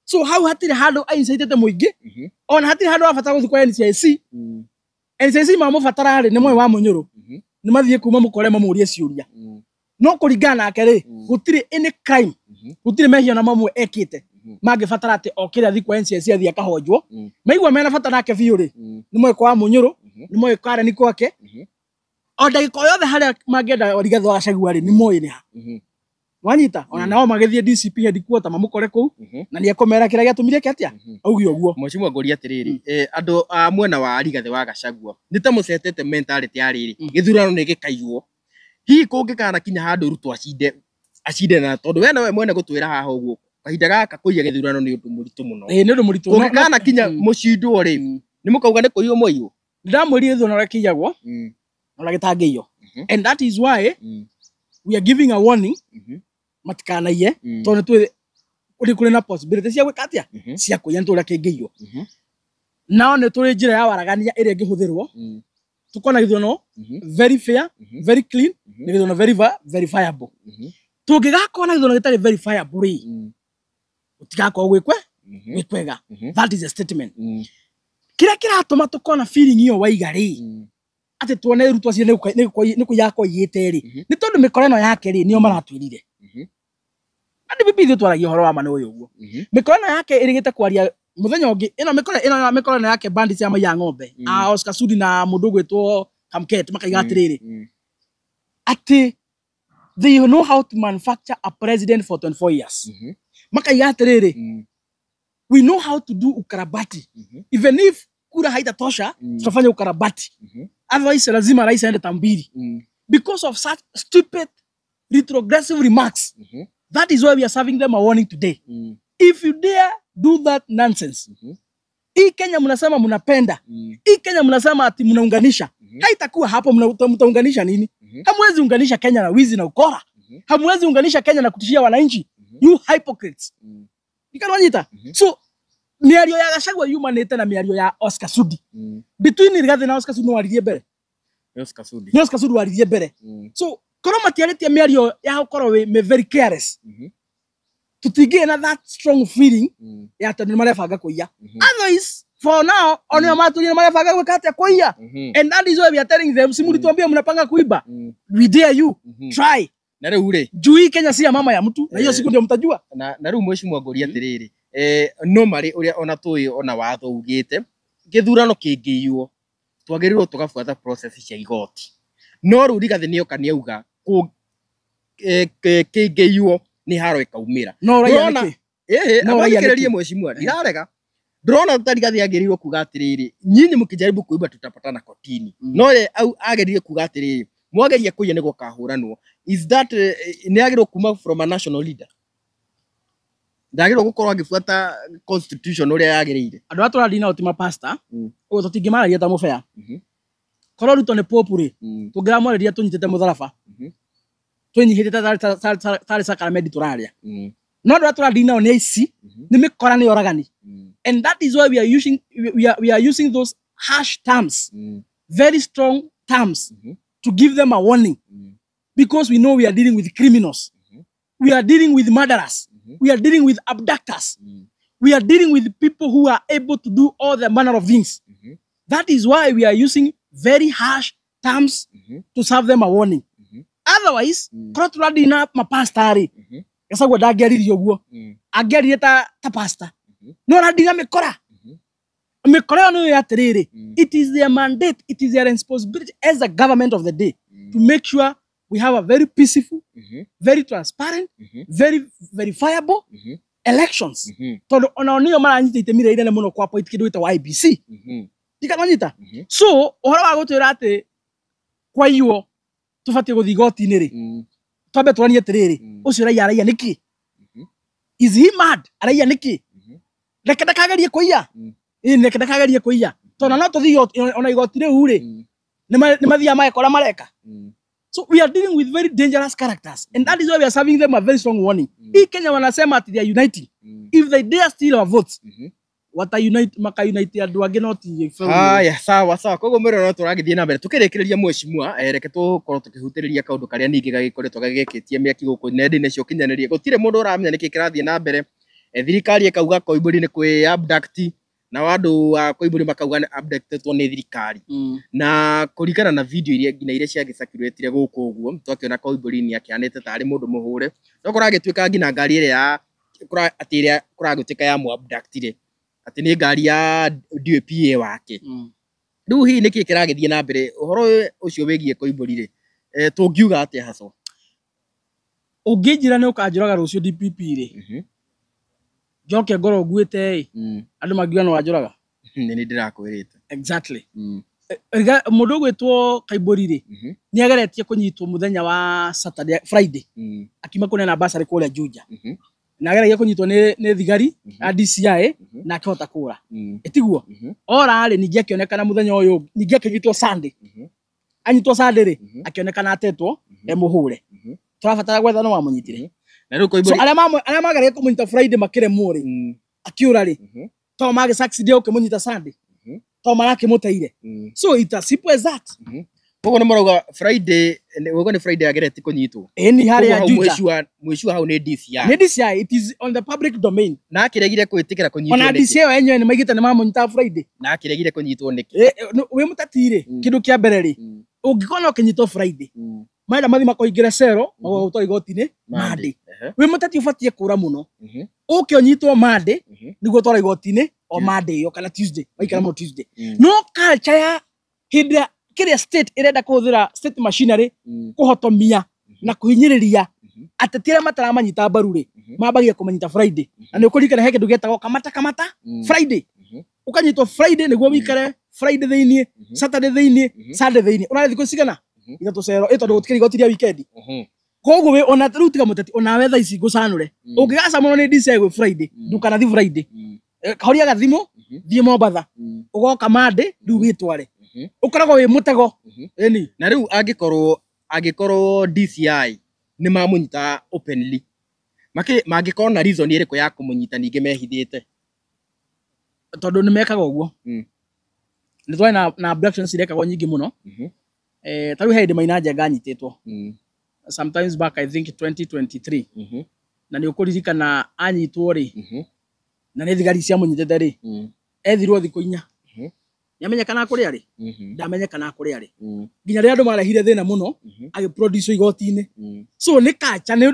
so how hatire handu ainsaitete muingi ona hatire handu afata guthikwa NCIC mamubatara ri ni mwe wa munyuru ni mathie kuma mukore mamurie ciuria no kuringana nake ri gutire any crime gutire mehia na mamwe ekite magibatara ati okire thikwa NCIC athia kahonjwo maigwa mena bata nake biu ri ni mwe kwa munyuru ni mwe kare ni kwake o ndagiko yothe haria mangienda Rigathi wa Gachagua ri ni moyi ni ha wanyita ona nao magethie DCP headquarter mamukore ku na ni ekomera kira giatumire kiatia augi oguo mheshimiwa ngori atiriri andu a mwena wa Rigathi wa Gachagua ni ta mucetete mentality ariri githurano ni gikaiyo hi kungikana kinya handu Ruto acinde na tondu we nawe mwene gutwira haha uguo kahinda gaka kuiya githurano ni undu muritu muno ni undu muritu kungikana kinya mucindwo ri ni mukauga ni kuiyo moiyo ndamwiri githurano rakiyagwo ona gitangiyo and that is why we are giving a warning matikanaie tondu twi kuri na possibility cia gwikatia cia kuya ntura kingiyo nao ni turi njira ya waragania iria ngihuthirwo tukona githurano very fair very clean ni githurano very verifiable tungigakona githurano gitari verifiable ri utigako gwikwega that is a statement kira kiratuma tukona feeling iyo waiga ri ati tuone Ruto acie ni kuyako yite ri ni tondu mikore no yake ri niyo maratwirire andi bibi twaragia horo wa mane uyu uguo mikoro yake irigite kwaria muthenya ungi ino mikoro yake bandits ya maya ng'ombe Oscar Sudi na mundu gwetwo Kamket makaiga atiriri ati they know how to manufacture a president for 24 years makaiga atiriri we know how to do ukarabati even if kura haitatosha tutafanya ukarabati otherwise lazima rais aende tambiri because of such stupid retrogressive remarks that is why we are serving them a warning today if you dare do that nonsense hii Kenya mnasema mnapenda hii Kenya mnasema ati mnaunganisha haitakuwa hapo mtaunganisha nini hamwezi unganisha Kenya na wizi na ukora Hamwezi unganisha Kenya na kutishia wananchi. You hypocrites. Nikanwanyita. So miario ya Gachagua yumanite na miario ya Oscar Sudi. Between Rigathi na Oscar Sudi waririe mbere. Oscar Sudi waririe mbere. So korwo matiarĩtie mĩario ya gũkorwo me very careless. Tutigĩe na that strong feeling ya atĩ nĩ marebanga kũiya. Otherwise, for now, onio matũrie nĩ marebanga gwĩka atĩa kũiya. And that is why we are telling them, simulituambia mnapanga kuiba. We dare you. Try. Na rĩu rĩ, juu Kenya si ya mama ya mtu, na hiyo siku ndio mtajua. Na rĩu mwĩcimwa ngoria atĩrĩrĩ, no marĩ ũrĩa ona tũĩ ona watho ugĩte, gĩthurano kĩngĩiywo, twagĩrĩirwo tũgabuata process cia igoti. No rĩu Rigathi nĩoka nĩauga kĩngĩiywo nĩ haro ĩkaumĩra. No raiya nĩkĩ? No raiya nĩkĩ mwĩcimwa ndirarega. Ndĩrona ta Rigathi agĩrĩirwo kuga atĩrĩrĩ, nyinyi mkijaribu kuiba tutapatana kotini. No agĩrĩire kuga atĩrĩrĩ, mwageria kũiya nĩguo kahũranwo. Is that nĩagĩrĩirwo kuma from a national leader? Ndagĩrĩirwo gũkorwo agĩbuata constitution ũrĩa yagĩrĩire. Andũ a tũrandina ũtima pastor, ũguo tũtingĩmaragia ta mũbea. Korwo Ruto nĩ popu rĩ, tũngĩramwarĩria tũnyitĩte mũtharaba. Tũnyihĩte tarĩ sacrament tũrarĩa. No andũ a tũrandina nĩ aici, nĩ mĩkora nĩ oragani. And that is why we are using those harsh terms, very strong terms, to give them a warning. Because we know we are dealing with criminals. We are dealing with murderers. We are dealing with abductors. We are dealing with people who are able to do all the manner of things. That is why we are using very harsh terms to serve them a warning. Otherwise, korwo tũrandina mapastari, Gachagua ndangĩaririe ũguo. Angĩaririe ta pastor. No randina mĩkora. Mĩkora no ya atĩrĩrĩ. It is their mandate, it is their responsibility as the government of the day to make sure we have a very peaceful, very transparent, very verifiable elections. Tondũ ona onio maranyita itemi rĩrĩa inene mũno kwa point kĩndũ gĩtagwo IEBC. Ndikananyita. So ũhoro wa gũtwĩra atĩ kwa iyo tũbatiĩ gũthiĩ igoti-inĩ rĩ, twambe tũranie atĩrĩrĩ, ũcio raiya nĩkĩ? Is he mad? Araiya nĩkĩ? Reke ndakagerie kũiya. Reke ndakagerie kũiya. Tondũ no tũthiĩ ona igoti rĩu rĩ, nĩ mathiaga magekora mareka. So we are dealing with very dangerous characters, and that is why we are serving them a very strong warning. Kenya wanasema ati they are uniting. If they dare steal our votes, maka unite andũ angĩ no ti. Haya, sawa. Koguo mwĩrĩ no tũragĩthiĩ na mbere tũkĩrĩkĩrĩria mwĩcimwa, reke tũkorwo tũkĩhutĩrĩria kaũndũ karĩa ningĩ gagĩkoretwo gagĩkĩtie mĩaki gũkũ nenda-inĩ cia ũkinyanĩria. Gũtirĩ mũndũ ũramenya nĩkĩ kĩrathiĩ na mbere. Thirikari ĩkauga Koimbũri nĩ kwĩ abduct, na andũ a Koimbũri makauga nĩ abductedwo nĩ thirikari. Na kũringana na video iria ciagĩcakirwetire gũkũ ũguo, twakĩona Koimbũri nĩ akĩanĩte tarĩ mũndũ mũhũre. No kũragĩtuĩka nginya ngari ĩrĩa kũragĩtuĩka ya abductire atĩ nĩ ngari ya DPA wake. Rĩu hihi nĩkĩ kĩragĩthiĩ na mbere ũhoro ũcio wĩgiĩ Koimbũri rĩ, tũngiuga atĩa haco? Ũngĩnjĩra nĩ ũkanjũraga rũciũ DPP rĩ, njoke ngoro nguĩte andũ mangiuga no wanjũraga. Nĩ ndĩrakwĩrĩte. Exactly. Mũndũ ũgwĩtwo Koimbũri rĩ, nĩ ageretie kũnyitwo mũthenya wa Friday, akiuma kũneana basarĩ kũrĩa Juja. Na ageretie kũnyitwo nĩ thigari a DCI na akĩhota kũra. Etiguo ora rĩ, ningĩ akĩonekana mũthenya ũyũ, ningĩ akĩnyitwo Sunday. Anyitwo Sunday rĩ, akĩonekana atetwo mũhũre. Tũrabatara gwetha no wamũnyitire. Na rĩu Koimbũri arĩa mageretie kũmũnyita Friday makĩremwo rĩ, akĩũra rĩ, to magĩsucceed gũkĩmũnyita Sunday, to marakĩmũteire. So it's as simple as that. Koguo nĩ marauga Friday, ũguo nĩ Friday ageretie kũnyitwo. Nĩ harĩa Juja. Mwĩcua hau nĩ DCI. Nĩ DCI, it is on the public domain. Na akĩregire kwĩtĩkĩra kũnyitwo nĩkĩ? Ona DCI enyewe nĩ maigĩte nĩ mamũnyita Friday. Na akĩregire kũnyitwo nĩkĩ? Wĩ mũteti rĩ, kĩndũ kĩa mbere rĩ, ũngĩkorwo ũkĩnyitwo Friday, maira mathi makoingĩra cero, magũtwara igoti-inĩ Monday. Wĩ mũteti ũbatiĩ kũra mũno. Ũkĩonyitwo Monday, nĩguo twara igoti-inĩ o Monday ĩyo kana Tuesday, waikara mũno Tuesday. No culture ya hĩndĩ kĩrĩa state ĩrenda kũhũthĩra state machinery kũhotomia na kũhinyĩrĩria ateti arĩa mataramanyita mbaru rĩ, mambagia kũmanyita Friday. Na nĩ ũkũririkana he kĩndũ gĩtagwo kamata Friday. Ũkanyitwo Friday nĩguo wĩikare Friday thĩinĩ, Saturday thĩinĩ, Sunday thĩinĩ. Ũrarĩ thikũ cigana? Ithatũ cero, tondũ gũtikĩrĩ igoti rĩa weekend. Koguo we ona rĩu tiga mũteti onawe thaa ici ngũcanũre. Ũngĩgacamũrwo nĩ DCI gwĩ Friday, ndukanathi Friday. Kahoria gathimũ, thiĩ Mombatha. Ũgoka Monday, rĩu wĩtware. Ũkoragwo wĩ mũtego. Na rĩu angĩkorwo DCI nĩ mamunyita openly mangĩkorwo na reason ĩrĩkũ ya kũmunyita ningĩ mehithĩte tondũ nĩ mekaga ũguo nĩ twaĩ na abductions irekagwo nyingĩ mũno tarĩu he hĩndĩ Maina Njenga anyitĩtwo sometimes back I think 2023 na nĩ ũkũririkana anyitwo rĩ na nĩ thigari cia mũnyitĩte rĩ ethirwo thikũ 4 nĩamenyekana kũrĩa rĩ ndamenyekana kũrĩa rĩ nginya rĩrĩa andũ marehire thĩna mũno agĩproduce igoti-inĩ so nĩ kacha nĩ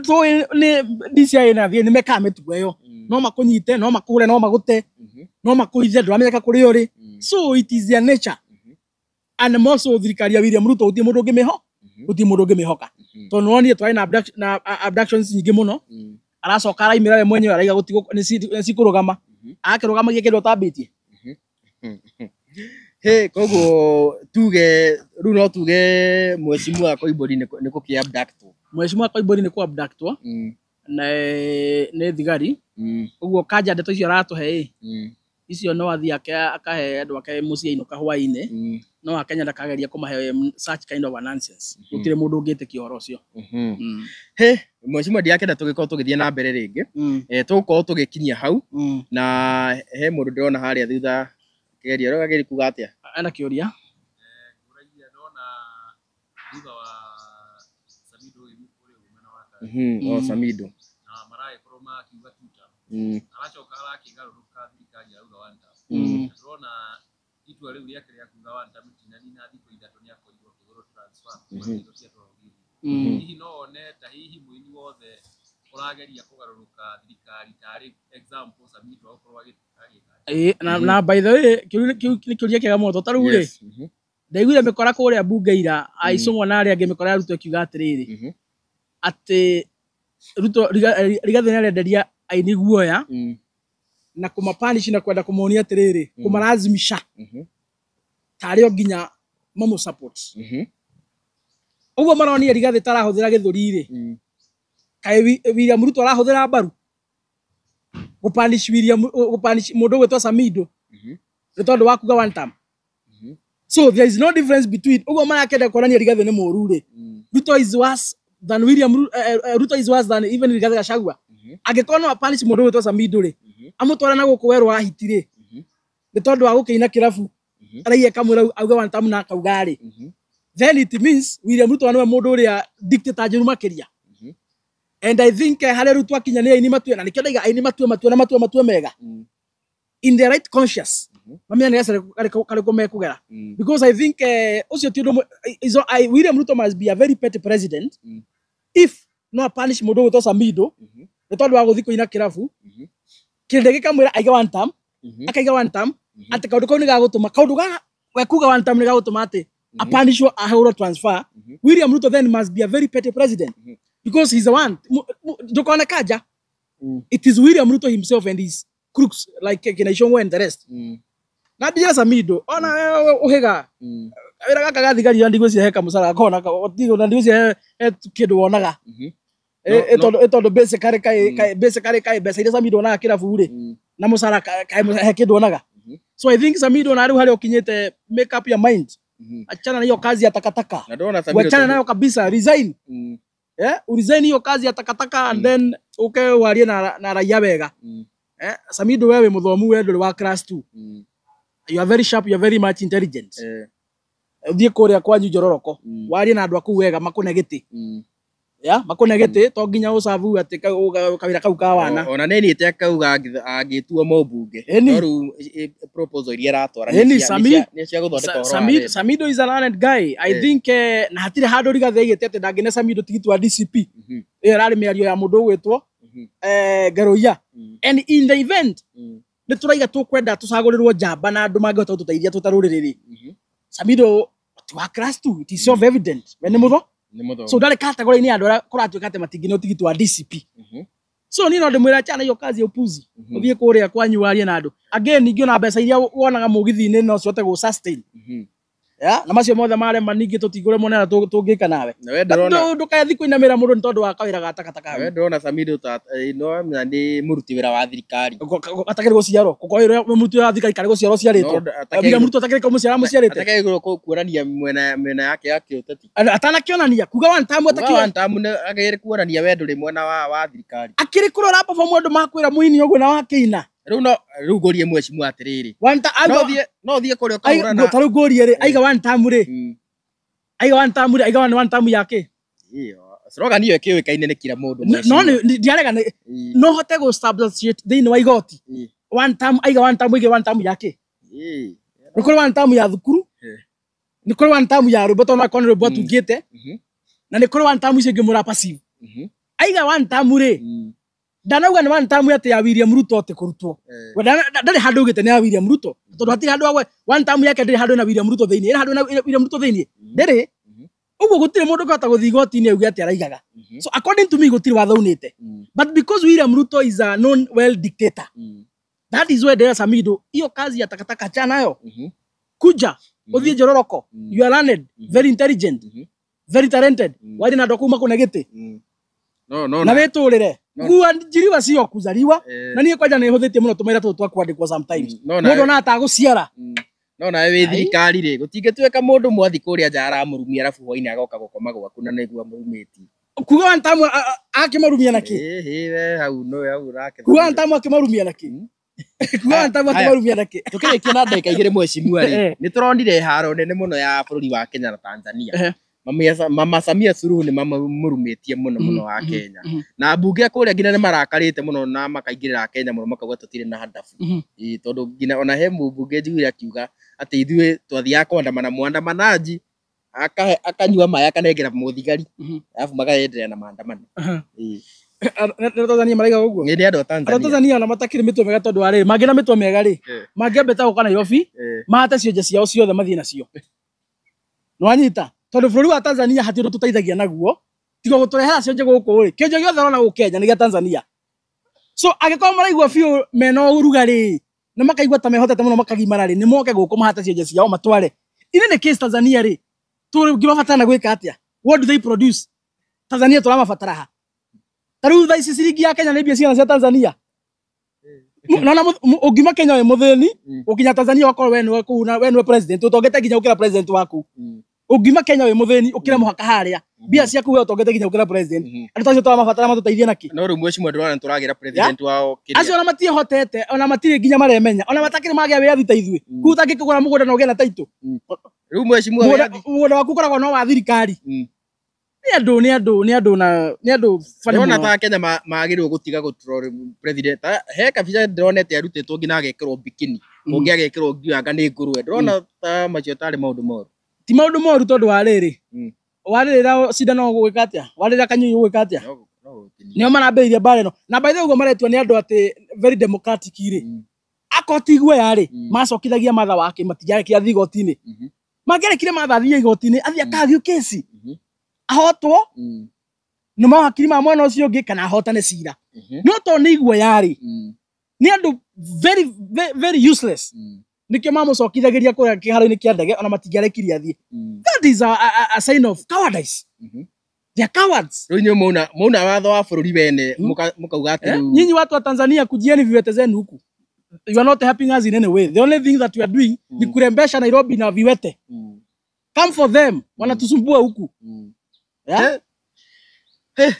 DCI na nĩ meka mĩtugo ĩyo no makũnyite no makũre no magũte no makũithe ndũramenyeka kũrĩa ũrĩ so it is their nature and also thirikari ya William Ruto gũtirĩ mũndũ ũngĩmĩhoka tondũ nĩwonire twarĩ na abductions nyingĩ mũno aracoka araimĩra we mwenyewe araiga gũtigwo nĩ cikũrũgama akĩrũgamagia kĩndũ atambĩtie he koguo tuge rĩu no tuge Mheshimiwa Koimbũri nĩ gũkĩ-abductwo Mheshimiwa Koimbũri nĩ kũ-abductwo na nĩ thigari ũguo kanja ndeto icio aratũhe icio no athiĩ akahe andũ ake mũciĩ ainũka hwaĩ-inĩ no Akenya ndakageria kũmahe such kind of nonsense gũtirĩ mũndũ ũngĩtĩkia ũhoro ũcio he Mheshimiwa ndiakenda tũgĩkorwo tũgĩthiĩ na mbere rĩngĩ tũgũkorwo tũgĩkinyia hau na he mũndũ ndĩrona harĩa thutha kĩgeria rĩu agĩrĩ kuga atĩa ana kĩũria kũragia ndona thutha wa Samido ũrĩa umena wa Samido na maragĩkorwo makiuga tuta aracoka arakĩgarũrũka thirikari ya uga wanda ndĩrona itua rĩu rĩake rĩa kuga wanda mĩtinani na thikũ 3 nĩakorirwo kĩgũrũ transfer indo cia tũrũgiri hihi no one ta hihi mũini wothe ũrageria kũgarũrũka thirikari tarĩ example Samido akorwo agĩka na by the way nĩ kĩũria kĩega mũno tondũ rĩu rĩ ndaiguire mĩkora kũrĩa mbunge ira aicũng'wa na arĩa angĩ mĩkora ya Ruto akiuga atĩrĩrĩ atĩ Ruto Rigathĩ nĩarenderia aini guoya na kũmapanish na kwenda kũmonia atĩrĩrĩ kũmarazimisha tarĩ o nginya mamũ support ũguo maronia Rigathĩ tarahũthĩra gĩthũri rĩ kaĩ William Ruto arahũthĩra mbaru gũpanish mũndũ gwĩtwo Samido nĩ tondũ wa kuga one time so there is no difference between ũguo marakenda kuonania Rigathĩ nĩ mũũru rĩ Ruto is worse than Ruto is worse than even Rigathĩ Gachagua angĩkorwo no apanish mũndũ gwĩtwo Samido rĩ amũtwara na gũkũ werũ ahiti rĩ nĩ tondũ wa gũkĩina kĩrabu araiye kamũira auga one time na akauga rĩ then it means William Ruto nĩwe mũndũ ũrĩa dictator njũru makĩria and I think harĩa rĩu twakinya nĩ aini matue na nĩkĩo ndaiga aini matue mega in the right conscious mamenya karĩkũ mekũgera because I think ũcio ti ũndũ William Ruto must be a very petty president if no punish mũndũ gwĩtwo Samido nĩ tondũ wa gũthiĩ kũina kĩrabu kĩrĩndĩ gĩkamwĩra aige one time akaiga one time atĩ kaũndũ kau nĩ gagũtũma kaũndũ ga we kuga one time nĩ gagũtũma atĩ apanishwo ahũrwo transfer William Ruto then must be a very petty president because he's the one ndũkona kanja it is William Ruto himself and his crooks like Kinaishong'wa and the rest na bila Samido ona ũhĩga wĩra gaka gathigari ndigwĩciria he kamũcara kona na ndigwĩciria he kĩndũ wonaga tondũ basically kai mbeca iria Samido onaga kĩrabu rĩ na mũcara he kĩndũ onaga so I think Samido na rĩu harĩa ũkinyĩte make up your mind achana na hiyo kazi ya takataka wachana nayo kabisa resign uresign hiyo kazi ya takataka and then warie na raia wega Samido wewe mũthomu we ndũrĩ wa class 2 you are very sharp, you are very much intelligent thiĩ kũrĩa kwanyu Njororoko warie na andũ aku wega makũne gĩtĩ makũne gĩtĩ to nginya ũcabu atĩ kawĩra kau ka wana ona nĩnĩte akauga angĩtua mũmbunge no rĩu proposal iria aratwara nĩ cia gũthondeka ũhoro Samido is a learned guy I think na hatirĩ handũ Rigathĩ aigĩte atĩ ndangĩne Samido tigiti wa DCP ĩyo ĩrarĩ mĩario ya mũndũ ũgwĩtwo Ngarũiya and in the event nĩ tũraiga tũkwenda tũcagũrĩrwo njamba na andũ mangĩhota gũtũteithia tũtarũrĩrĩ Samido wa class 2 it is self evident we nĩ mũtho so ndarĩ category-inĩ ya andũ arĩa kũratuĩka atĩ matingĩneo tigiti wa DCP so niĩ no ndĩmwĩra achana hiyo kazi ya upuzi ũthiĩ kũrĩa kwanyu warie na andũ again ningĩ ona mbeca iria wonaga mũgithi-inĩ no cihote gũ sustain ya na macio mothe mare maningi tutigure monera tungika nawe we ndorona ndukathi kuinamira mundu ni tondu wa kawira gatakataka we ndorona Samido no ni muruti wira wa thirikari atakiri guciarwo kukoira muruti wa thirikari kari guciarwo ciarito abiga muruti atakiri kumuciara muciarite atakiri kuonania mwena yake yake utati atanakionania kuga one time agere kuonania we nduri mwena wa thirikari akiri kurora perform andu makwira muini ogwe na wakiina riu ngorie mwecimu atiriri no thie kuri ukaurana taru ngorie ri aiga one time ri aiga one time yake iyo slogan iyo ikiwikaine ni kila mundu no ndiarega no hote go establish thini wa igoti one time aiga one time yake ni kuri one time ya thukuru ni kuri one time ya roboto na kone robot ugite na ni kuri one time icio ngimura passive aiga one time ri ndanauga ni one time ate ya William Ruto ate kurutwo ndari handu ugite ni ya William Ruto tondu hatiri handu one time yake ndiri handu na William Ruto thini ira handu na William Ruto thini ndiri uguo gutire mundu kota guthi igoti-ini auge ati araigaga so according to me gutire wathaunite but because William Ruto is a known well dictator that is why there is Samido iyo kazi ya takataka cha nayo kuja uthie Njororoko you are learned very intelligent very talented wali na dokuma kuna gite no na weturire guo njiriwa cio kuzariwa na nie kwanja ni huthitie muno tumaira tu twakwandikwo sometimes mundu na ataguciara no na we thirikari ri gutingituika mundu mwathi kuria nja aramurumia arafu hwaini agoka gukoma gwaku na niguo murumiti kuga ntamu akimarumia naki we hau no hau rake kuga ntamu akimarumia naki kuga ntamu akimarumia naki tukirikia na ndeka igire mwecimu ari ni turonire haro nene muno ya bururi wa Kenya na Tanzania Mama Samia Suluhu ni mama murumetie muno wa Kenya na bunge kuria ngina ni marakarite muno na makaingirira Kenya muno makauga tutire na hadafu tondu ngina ona he mbunge njiguire akiuga ati ithuĩ twathiaga kwandamana mwandamanaji akanyua maya akanengera muthigari alafu magaendelea na maandamano Tanzania maraiga uguo ni andu Tanzania na matakire mitwe mega tondu ari mangina mitwe mega ri mangiambeta gukana Nairobi mahate cionje ciao ciothe mathie nacio nwanyita tondu bururi wa Tanzania hatiro tutaithagia naguo tigo guturehera cionje guku ri kionje giothe rona gu Kenya ni gia Tanzania so agikoma maraigua fiu meno urugari na makaigua ta mehotete muno makagimara ri ni moke guku mahate cionje ciao matware ine ni case Tanzania ri turi gimafatana gwika atia what do they produce Tanzania turamafatara ha taru thaisi ciringi ya Kenya ni mbia ciana cia Tanzania nona ugima Kenya we muthini ukinya Tanzania wakorwo we ni president utongete nginya ukira president waku ugima Kenya we muthini ukira muhaka haria mbia ciaku we utongete nginya ukira president andu tacio turamafatara matuteithie naki no ru mweci mwe ndurona turagira president wao kiria acio ona matie hotete ona matire nginya maremenya ona matakire magia wiathi ta ithui kuta ngikugura mugunda no gena taito ru mweci mwe mugunda waku koragwo no wa thirikari ni andu fani ona ta Kenya magirwo gutiga gutrol president he kabisa ndronete arutitwo ngina agekirwo bikini ungi agekirwo ngianga ni ngurwe ndrona ta macio tari maundu moru ti maundu moru tondu wariri warira cindano gwika atia warira kanyu gwika atia nio marambiririe mbara ino na by the way uguo maretwa ni andu ati very democratic ri akoti igwe yari macokithagia matha wake matiare kia thigoti-ini mangerekire matha thia igoti-ini athia kagio kesi ahotwo no mawakiri ma mwana ucio ngi kana ahotane cira no to ni igwe yari ni andu very useless nikio mamucokithagiria kuria kiharo-ini kia ndege ona matingiarekirie athie that is a sign of cowardice they are cowards runyo mauna watho wa bururi wene mukauga ati nyinyi watu wa Tanzania kujieni viwete zenu huku you are not helping us in any way the only thing that we are doing ni kurembesha Nairobi na viwete come for them wanatusumbua huku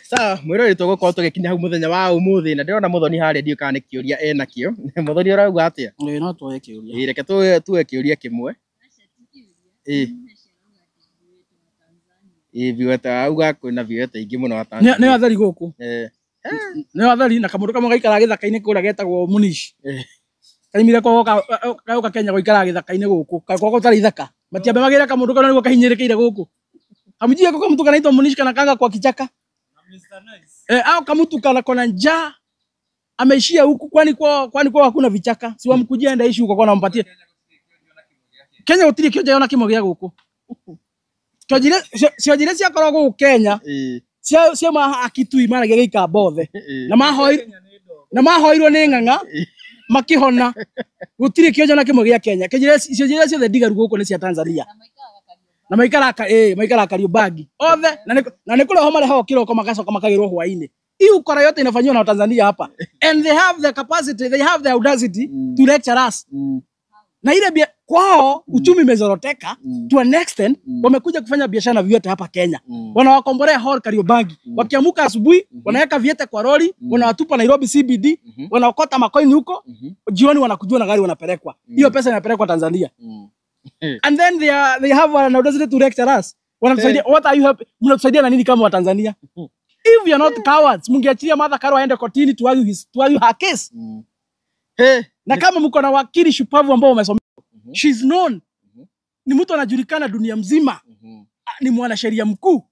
sawa mwirori tugukorwo tugikinya hau muthenya wa umuthi na ndirona muthoni haria ndio kana kiuria ena kio muthoni urauga atia no tuoye kiuria reke tuwe kiuria kimwe viwete auga kwina viwete ingi muno wa Tanzania ni athari guku ni athari na kamundu kamwe gaikara githaka-ini kuria getagwo Munishi kaimire kwa Kenya goikara githaka-ini guku kwa gutari ithaka matiambe magira kamundu kana niguo kahinyirikire guku amjia kwa mtu kanaitwa Munishi kana kanga kwa kichaka au kamutu kana kona njaa ameishia huku kwani kwa hakuna vichaka si wamkujia enda ishi huko kwa nampatie Kenya utiri kioje ona kimo gya guku sio jire cia koragwo guku Kenya cia ma akitui mara gika bothe na mahoirwo ni nganga makihona gutiri kioje ona kimo gya Kenya sio jire cia ndigaru guku ni cia Tanzania Na maikara Kariobangi. Othe na nĩ kũrĩ ho mareho kĩroko magacoka makagĩrwo hwainĩ. Hii ukora yote inafanywa na Watanzania hapa. And they have the capacity, they have the audacity to lecture us. Na ile kwao uchumi umezoroteka to an extent wamekuja kufanya biashara na viwete hapa Kenya. Wanawakombolea hall Kariobangi. Wakiamuka asubuhi wanaweka viete kwa lori, wanawatupa Nairobi CBD, wanaokota makoini huko, jioni wanakujua na gari wanapelekwa. Hiyo pesa inapelekwa Tanzania. And then they have an audacity to lecture us. Wanatusaidia, what are you helping? Mnatusaidia na nini kama Watanzania? If you are not cowards, mungeachilia Martha Karua aende kotini to argue her case. Na kama mko na wakili shupavu ambao wamesomea, she's known. Ni mtu anajulikana dunia mzima. Ni mwanasheria mkuu.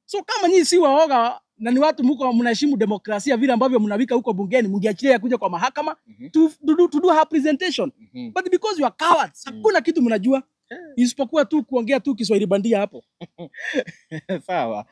So kama nyinyi si waoga na ni watu mko mnaheshimu demokrasia vile ambavyo mnawika huko bungeni, mungeachilia kuja kwa mahakama to do her presentation. But because you are cowards, hakuna kitu mnajua. Isipokuwa tu kuongea tu Kiswahili bandia hapo. Sawa.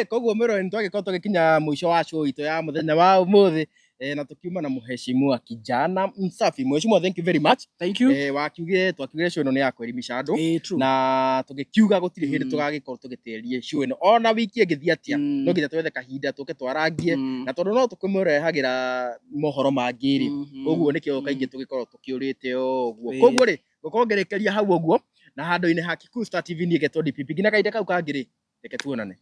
Koguo mwero ni twagĩkorwo tũgĩkinya mũico wa show itũ ya mũthenya wa ũmũthĩ na tukiuma na mũheshimiwa kijana msafi. Mheshimiwa, thank you very much. Thank you. Wakiugire twakigire show ĩno nĩ ya kwĩrimisha andũ na tũgĩkiuga gũtirĩ hĩndĩ tũgagĩkorwo tũgĩtĩria show ĩno ona wiki ĩngĩthia atĩa no nginya twethe kahinda tũke twarangie na tondũ no tũkĩmũrehagĩra mohoro mangĩ rĩ ũguo nĩkĩo kaingĩ tũgĩkorwo tũkĩũrĩte ũguo. Koguo rĩ gũkongerekeria hau ũguo na handũ-inĩ ha Kikuyu Star TV niĩ getwo DPP ngina kahinda kau kangĩ rĩ reke tuonane.